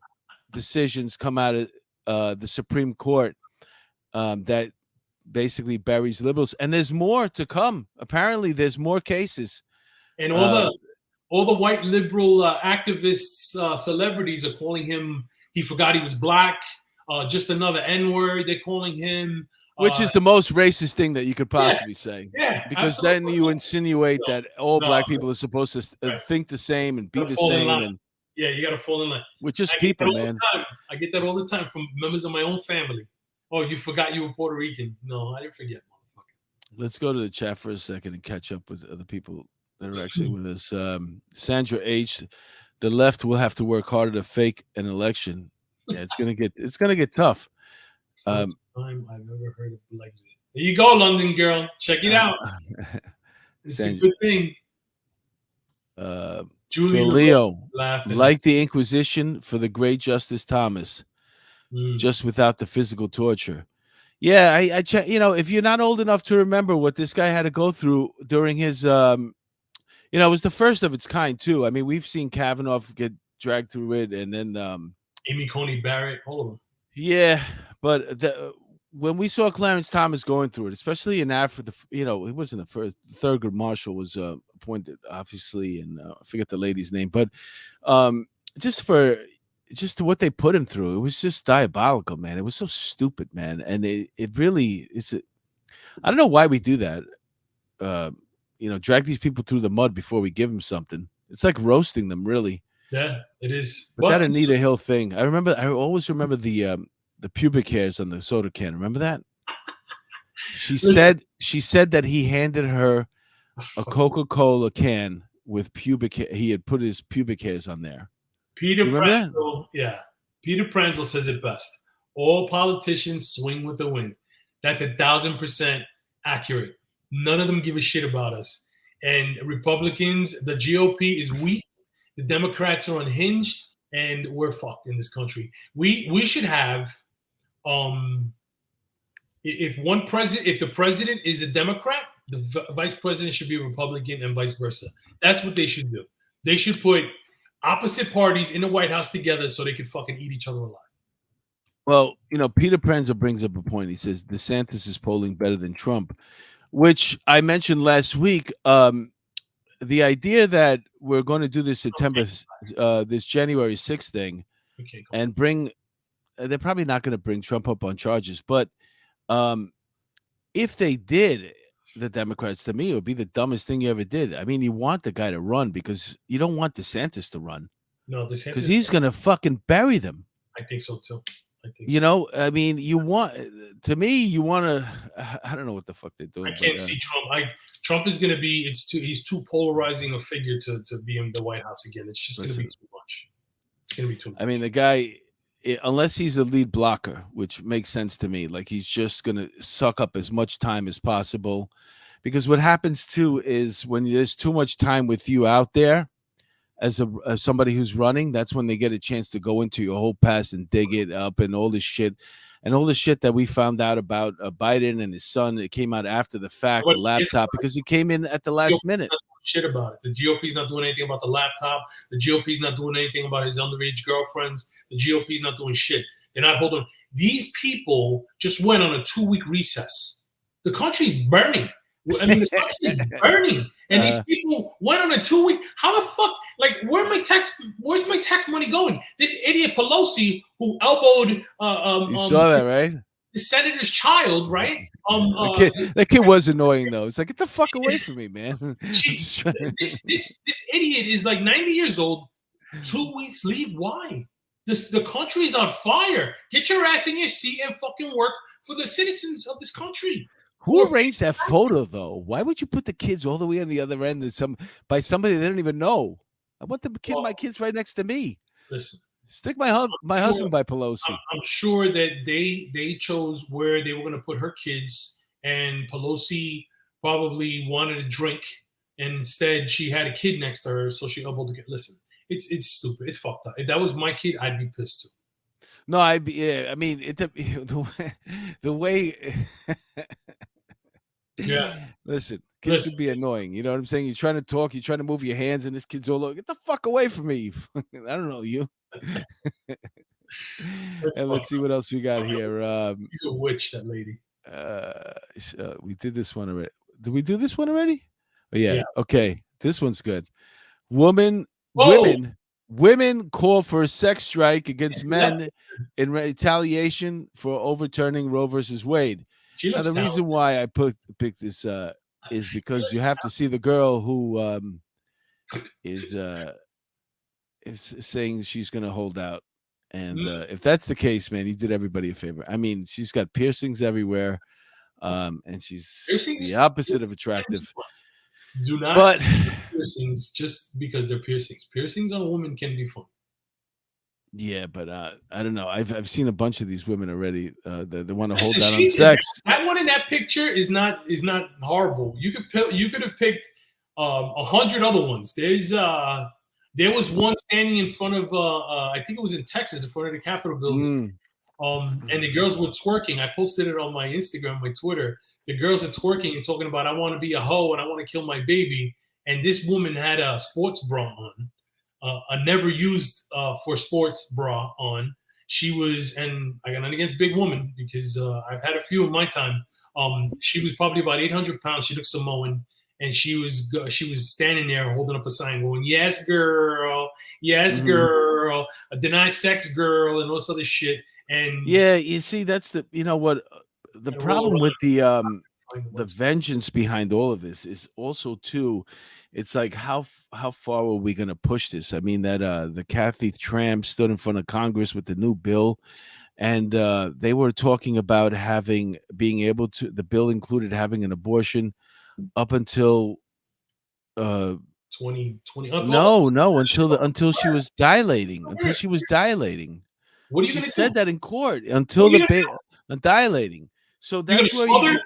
decisions come out of the Supreme Court that basically buries liberals. And there's more to come. Apparently, there's more cases. And all the white liberal activists, celebrities are calling him. He forgot he was black. Just another N-word. They're calling him. Which is the most racist thing that you could possibly say. Yeah, because absolutely. then you insinuate that all black people are supposed to think the same and be the same. And yeah, you got to fall in line. We're just people, man. I get that all the time from members of my own family. Oh, you forgot you were Puerto Rican. No, I didn't forget, motherfucker. Let's go to the chat for a second and catch up with other people that are actually with us. Sandra H, the left will have to work harder to fake an election. Yeah, it's gonna get tough. First time I've ever heard of Brexit. There you go, London girl. Check it out. It's a good thing. Julie Leo, like the Inquisition for the great Justice Thomas, just without the physical torture. Yeah, I if you're not old enough to remember what this guy had to go through during his, it was the first of its kind too. I mean, we've seen Kavanaugh get dragged through it, and then Amy Coney Barrett, all of them. Yeah, but when we saw Clarence Thomas going through it, especially in Africa, it wasn't the first. Thurgood Marshall was appointed, obviously, and I forget the lady's name, but just what they put him through, it was just diabolical, man. It was so stupid, man, and it really is. I don't know why we do that. drag these people through the mud before we give them something. It's like roasting them, really. Yeah, it is. But that Anita Hill thing, I always remember the pubic hairs on the soda can. Remember that? She said that he handed her a Coca-Cola can with he had put his pubic hairs on there. Peter Pranzel, Peter Pranzel says it best. All politicians swing with the wind. That's 1,000% accurate. None of them give a shit about us. And Republicans, the GOP is weak. The Democrats are unhinged, and we're fucked in this country. We should have, if the president is a Democrat, the vice president should be a Republican, and vice versa. That's what they should do. They should put opposite parties in the White House together so they could fucking eat each other alive. Well, Peter Pranzel brings up a point. He says DeSantis is polling better than Trump, which I mentioned last week. The idea that we're going to do this this January 6th thing, and they're probably not going to bring Trump up on charges, but if they did, the Democrats, to me, it would be the dumbest thing you ever did. I mean, you want the guy to run because you don't want DeSantis to run. No, DeSantis, because he's going to fucking bury them. I think so too. I mean, you want to. I don't know what the fuck they're doing. I can't see Trump. Trump is going to be. He's too polarizing a figure to be in the White House again. It's just going to be too much. It's going to be too much. I mean, the guy, unless he's a lead blocker, which makes sense to me, like he's just going to suck up as much time as possible, because what happens too is when there's too much time with you out there as somebody who's running, that's when they get a chance to go into your whole past and dig it up and all this shit. And all the shit that we found out about Biden and his son, it came out after the fact, the laptop, because he came in at the last minute. Shit about it. The GOP's not doing anything about the laptop. The GOP's not doing anything about his underage girlfriends. The GOP's not doing shit. They're not holding. These people just went on a 2-week recess. The country's burning. I mean, the country's burning. And these people went on a 2-week. How the fuck? Like, where's my tax money going? This idiot Pelosi who elbowed you saw that, right? The senator's child, right? That kid was annoying though. It's like, get the fuck away from me, man. This idiot is like 90 years old. 2 weeks leave. Why? The country is on fire. Get your ass in your seat and fucking work for the citizens of this country. Who arranged that photo though? Why would you put the kids all the way on the other end by somebody they don't even know? I want my kids right next to me. Listen. Stick my husband by Pelosi. I'm sure that they chose where they were going to put her kids, and Pelosi probably wanted a drink, and instead she had a kid next to her, so she elbowed the kid. Listen, it's stupid. It's fucked up. If that was my kid, I'd be pissed too. No, I'd be. Yeah, I mean, the way. Yeah. Listen, kids can be annoying. You know what I'm saying? You're trying to talk, you're trying to move your hands, and this kid's all over. Get the fuck away from me. I don't know you. And let's see what else we got here. She's a witch, that lady. We did this one already. Did we do this one already? Oh yeah. Okay. This one's good. Women call for a sex strike against men in retaliation for overturning Roe versus Wade. Now, the reason why I picked this is because you have to see the girl who is saying she's going to hold out. And if that's the case, man, you did everybody a favor. I mean, she's got piercings everywhere, and she's the opposite of attractive. Do not piercings just because they're piercings. Piercings on a woman can be fun. Yeah, but I don't know. I've seen a bunch of these women already. They want to hold out on sex. That one in that picture is not horrible. You could have picked 100 other ones. There was one standing in front of I think it was in Texas, in front of the Capitol building. And the girls were twerking. I posted it on my Instagram, my Twitter. The girls are twerking and talking about, I want to be a hoe and I want to kill my baby. And this woman had a sports bra on. A never used for sports bra on. She was, and I got nothing against big woman because I've had a few in my time. She was probably about 800 pounds. She looked Samoan, and she was standing there holding up a sign going, "Yes, girl, yes, girl, deny sex, girl," and all this other shit. And yeah, you see, that's the what the problem with the the vengeance behind all of this is also too. It's like how far are we going to push this? I mean that the Kathy Tram stood in front of Congress with the new bill, and they were talking about being able to. The bill included having an abortion up until 2020. no, until she was dilating. Until she was dilating. What are you She going to said do? that in court until dilating. So You're going that's to where smother?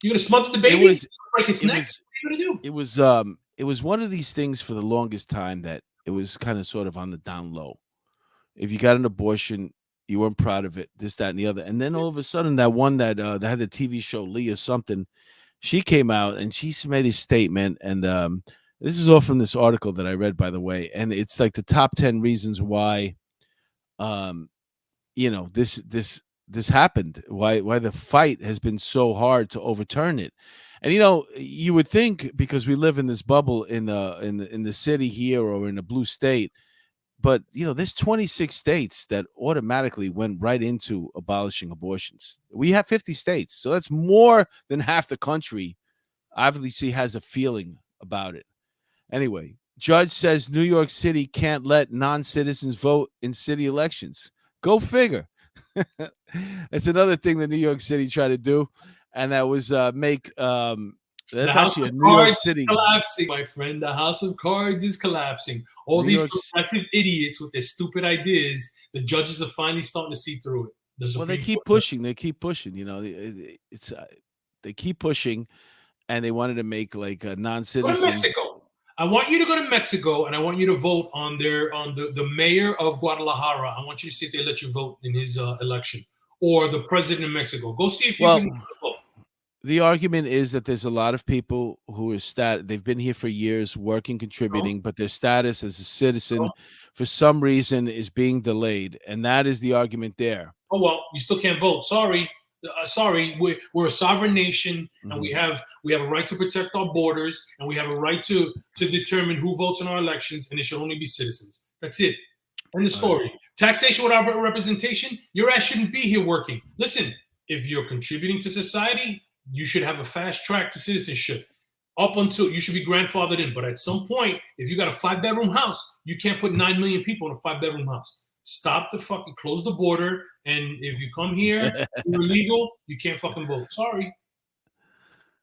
You're going to smother the baby? it was Break its it neck? was What are you going to do? it was one of these things for the longest time that it was kind of sort of on the down low. If you got an abortion, you weren't proud of it, this, that, and the other. And then all of a sudden, that one that had the TV show Leah something, she came out and she made a statement. And this is all from this article that I read, by the way. And it's like the top 10 reasons why, this happened. Why the fight has been so hard to overturn it. And you would think because we live in this bubble in the city here or in a blue state. But there's 26 states that automatically went right into abolishing abortions. We have 50 states, so that's more than half the country. Obviously, has a feeling about it. Anyway, judge says New York City can't let non-citizens vote in city elections. Go figure. It's another thing that New York City tried to do, and that was make. That's actually a New York City. Collapsing, my friend. The House of Cards is collapsing. All these progressive idiots with their stupid ideas, the judges are finally starting to see through it. Well, they keep pushing. They keep pushing. They keep pushing, and they wanted to make like non-citizens. Go to Mexico. I want you to go to Mexico, and I want you to vote on the mayor of Guadalajara. I want you to see if they let you vote in his election, or the president of Mexico. Go see if you can vote. The argument is that there's a lot of people who are they've been here for years, working, contributing, but their status as a citizen, for some reason, is being delayed, and that is the argument there. Oh well, you still can't vote. Sorry, we're a sovereign nation, and we have a right to protect our borders, and we have a right to determine who votes in our elections, and it should only be citizens. That's it. End the story. Taxation without representation, your ass shouldn't be here working. Listen, if you're contributing to society, you should have a fast track to citizenship. Up until you should be grandfathered in, but at some point, if you got a 5-bedroom house, you can't put 9 million people in a 5-bedroom house. Stop the fucking close the border, and if you come here, you're illegal, you can't fucking vote. Sorry.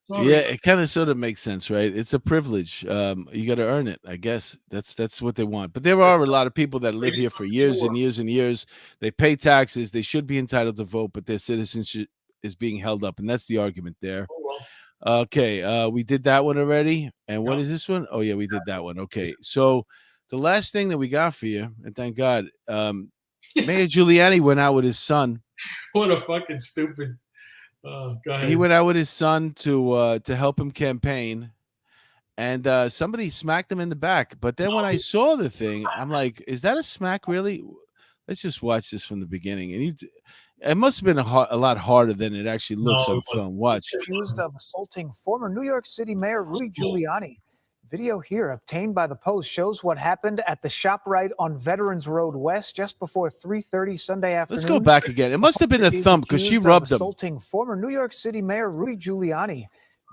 Yeah, it kind of sort of makes sense, right? It's a privilege. You got to earn it, I guess. That's what they want. But there are a lot of people that live here for years and years and years. They pay taxes. They should be entitled to vote, but their citizenship is being held up, and that's the argument there. Okay, we did that one already. And what is this one? Oh yeah, we did that one. Okay, so the last thing that we got for you, and thank God, Mayor Giuliani went out with his son. What a fucking stupid. Go ahead. He went out with his son to help him campaign, and somebody smacked him in the back. But then when I saw the thing, I'm like, is that a smack really? Let's just watch this from the beginning. And it must have been a lot harder than it actually looks on film. Watch. Accused of assaulting former New York City Mayor Rudy Giuliani. Video here obtained by the Post shows what happened at the ShopRite on Veterans Road West just before 3:30 Sunday afternoon. Let's go back again. It must have been a thump because she rubbed him. Assaulting former New York City Mayor Rudy Giuliani.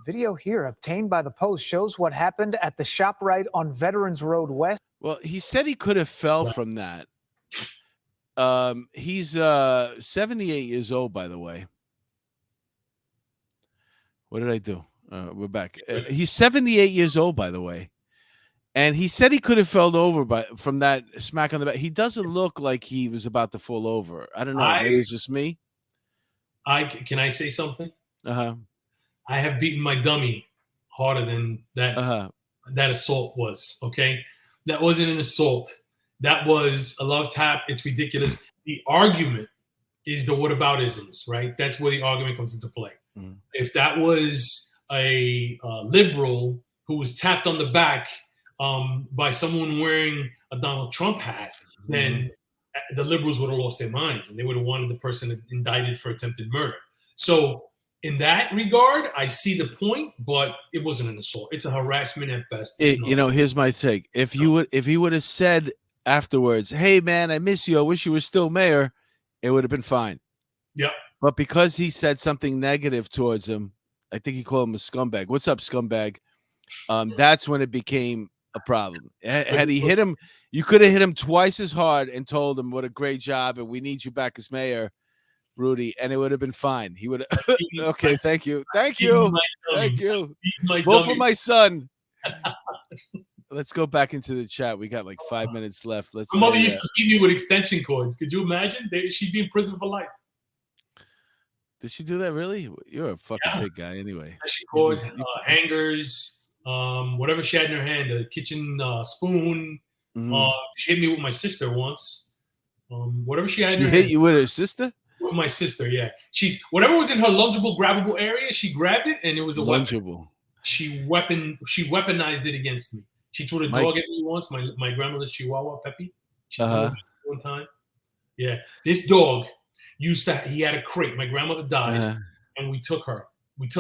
Video here obtained by the Post shows what happened at the ShopRite on Veterans Road West. Well, he said he could have fell from that. He's 78 years old, by the way. What did I do? We're back. He's 78 years old, by the way. And he said he could have fell over from that smack on the back. He doesn't look like he was about to fall over. I don't know. Maybe it's just me. Can I say something? I have beaten my dummy harder than that. That assault was. Okay, that wasn't an assault. That was a love tap. It's ridiculous. The argument is the whataboutisms, right? That's where the argument comes into play. If that was a liberal who was tapped on the back by someone wearing a Donald Trump hat, then the liberals would have lost their minds and they would have wanted the person indicted for attempted murder. So in that regard, I see the point, but it wasn't an assault. It's a harassment at best. Here's my take. If he would have said afterwards, "Hey man, I miss you. I wish you were still mayor," it would have been fine. Yeah. But because he said something negative towards him, I think he called him a scumbag. What's up, scumbag? That's when it became a problem. Had he hit him, you could have hit him twice as hard and told him what a great job and we need you back as mayor, Rudy, and it would have been fine. He would have. Okay, thank you, thank you. Vote for my son. Let's go back into the chat. We got like 5 minutes left. Let's. My mother used to beat me with extension cords. Could you imagine? She'd be in prison for life. Did she do that? Really? You're a fucking big guy, anyway. Extension cords, hangers, whatever she had in her hand, a kitchen spoon. She hit me with my sister once. Whatever she had. She hit you with her sister? With my sister, yeah. She's whatever was in her lungeable, grabbable area. She grabbed it, and it was a lungeable. Weapon. She weaponized it against me. She threw the dog at me once. My grandmother's Chihuahua, Peppy. She threw it one time. Yeah, this dog he had a crate. My grandmother died, and we took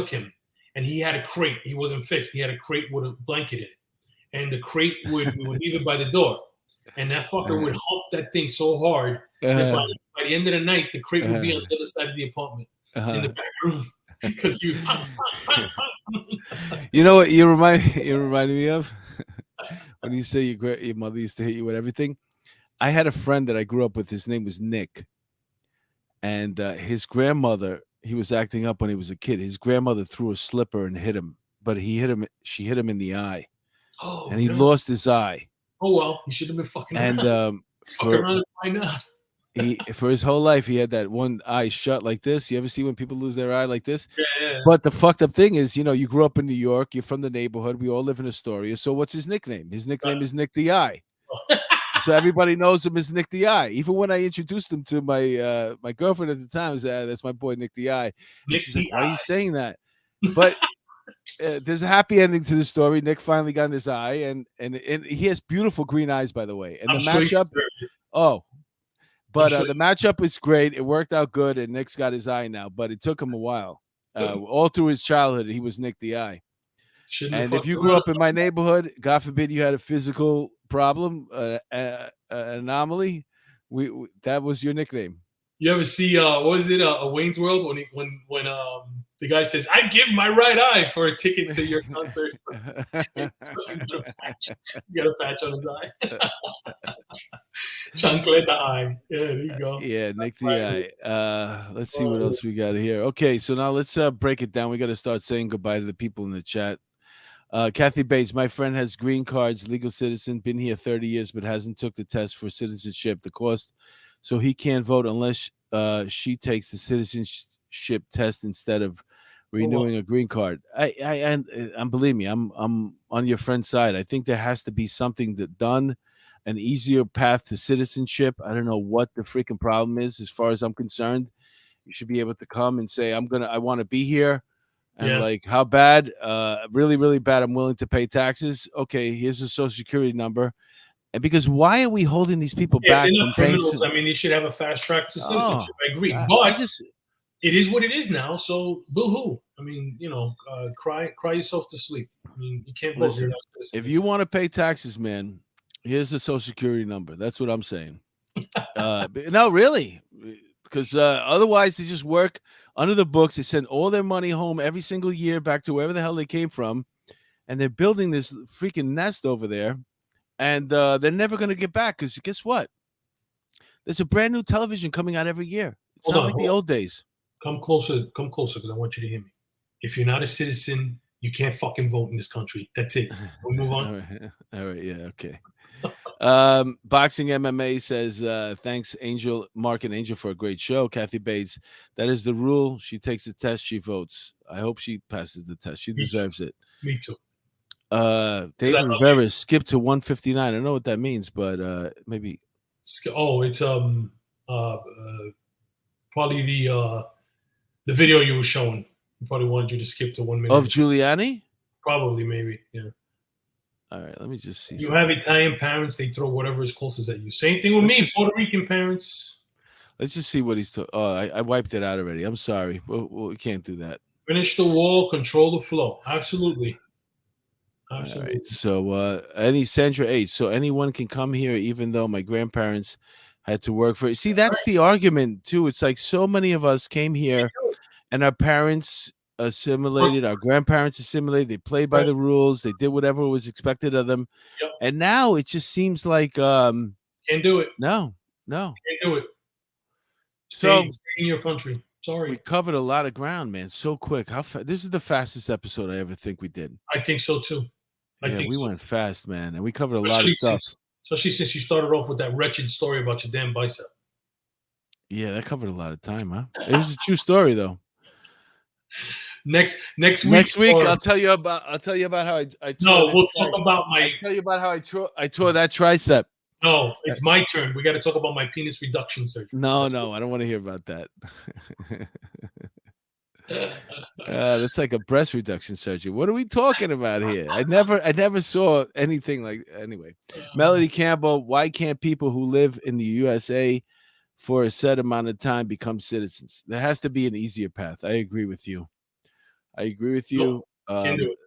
him, and he had a crate. He wasn't fixed. He had a crate with a blanket in it, and the crate we would leave it by the door, and that fucker would hump that thing so hard that by the end of the night, the crate would be on the other side of the apartment in the back room because you. You know what you remind me of when you say your mother used to hit you with everything. I had a friend that I grew up with. His name was Nick, and his grandmother. He was acting up when he was a kid. His grandmother threw a slipper and hit him, but she hit him in the eye, and he lost his eye. Oh well, he should have been fucking around. And why not? For his whole life, he had that one eye shut like this. You ever see when people lose their eye like this? Yeah. But the fucked up thing is, you grew up in New York. You're from the neighborhood. We all live in Astoria. So what's his nickname? His nickname is Nick the Eye. So everybody knows him as Nick the Eye. Even when I introduced him to my girlfriend at the time, I said, that's my boy Nick the Eye. And she's like, why are you saying that? But there's a happy ending to the story. Nick finally got in his eye, and he has beautiful green eyes, by the way. And the matchup, But the matchup is great. It worked out good, and Nick's got his eye now. But it took him a while. All through his childhood, he was Nick the Eye. And if you grew up in my neighborhood, God forbid you had a physical problem, anomaly, that was your nickname. You ever see what was it? A Wayne's World when the guy says, "I give my right eye for a ticket to your concert." He's got a patch on his eye. Chancleta eye. Yeah, there you go. Yeah, Nick the Eye. Let's see what else we got here. Okay, so now let's break it down. We got to start saying goodbye to the people in the chat. Kathy Bates, my friend has green cards, legal citizen, been here 30 years, but hasn't took the test for citizenship. The cost, so he can't vote unless she takes the citizenship test instead of renewing a green card. And believe me, I'm on your friend's side. I think there has to be something done, an easier path to citizenship. I don't know what the freaking problem is. As far as I'm concerned, you should be able to come and say, I want to be here. And like, how bad? Really, really bad. I'm willing to pay taxes. Okay, here's a social security number. And because why are we holding these people back from paying? I mean, they should have a fast track to citizenship. I agree, but it is what it is now. So boo-hoo. I mean, cry yourself to sleep. I mean, you can't vote. If you want to pay taxes, man, here's the social security number. That's what I'm saying. No, really. Because otherwise they just work under the books. They send all their money home every single year back to wherever the hell they came from. And they're building this freaking nest over there. And they're never going to get back because guess what? There's a brand new television coming out every year. It's not like the old days. Come closer because I want you to hear me. If you're not a citizen, you can't fucking vote in this country. That's it. We'll move on. All right. Yeah. Okay. Boxing MMA says, thanks, Mark and Angel, for a great show. Kathy Bates, that is the rule. She takes the test, she votes. I hope she passes the test. She deserves it. Me too. David Rivera skipped to 159. I don't know what that means, but maybe. Oh, it's probably the video you were showing. You probably wanted you to skip to 1 minute. Of Giuliani? Probably, maybe, yeah. All right, let me just see. You have Italian parents, they throw whatever is closest at you. Same thing with me, Puerto Rican parents. Let's just see what he's I wiped it out already. I'm sorry. We can't do that. Finish the wall, control the flow. Absolutely. All right. So Sandra H. So anyone can come here, even though my grandparents had to work for it. See, that's the argument too. It's like so many of us came here and our parents assimilated. Our grandparents assimilated. They played by the rules. They did whatever was expected of them. Yep. And now it just seems like can't do it. No. Can't do it. So stay in your country. Sorry. We covered a lot of ground, man. So quick. This is the fastest episode I ever think we did. I think so too. We went fast, man, and we covered a lot of stuff. Especially since you started off with that wretched story about your damn bicep. Yeah, that covered a lot of time, huh? It was a true story, though. Next week. I'll tell you about how I no, we'll talk about my. I'll tell you about how I tore that tricep. No, it's my turn. We got to talk about my penis reduction surgery. No, I don't want to hear about that. That's like a breast reduction surgery. What are we talking about here? I never saw anything like. Anyway, Melody Campbell. Why can't people who live in the USA for a set amount of time become citizens? There has to be an easier path. I agree with you. Can't do it.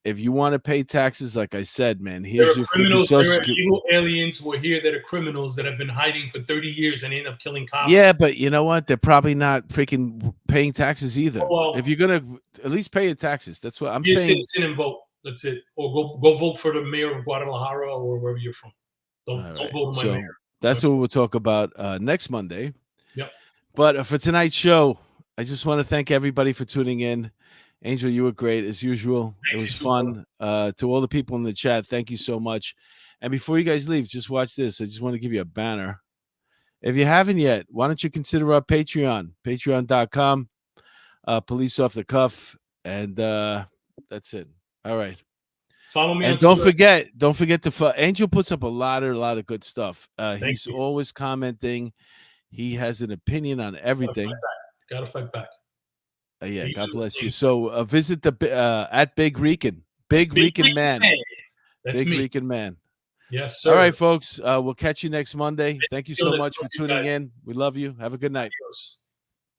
If you want to pay taxes, like I said, man, here's your criminals. There are evil aliens who are here that are criminals that have been hiding for 30 years and end up killing cops. Yeah, but you know what? They're probably not freaking paying taxes either. Oh, well, if you're gonna at least pay your taxes, that's what I'm saying. Be a citizen and vote. That's it. Or go vote for the mayor of Guadalajara or wherever you're from. Don't vote for my mayor. That's what we'll talk about next Monday. Yep. But for tonight's show, I just want to thank everybody for tuning in. Angel, you were great as usual. It was fun. To all the people in the chat, thank you so much. And before you guys leave, just watch this. I just want to give you a banner. If you haven't yet, why don't you consider our Patreon, patreon.com, Police Off the Cuff. And that's it. All right. Follow me. And don't forget to Angel puts up a lot of good stuff. He's always commenting. He has an opinion on everything. Gotta fight back. God bless you. So visit the at Big Rican Man. That's Big me. Rican Man. Yes, sir. All right, folks. We'll catch you next Monday. Thank you so much for tuning in. We love you. Have a good night. Adios.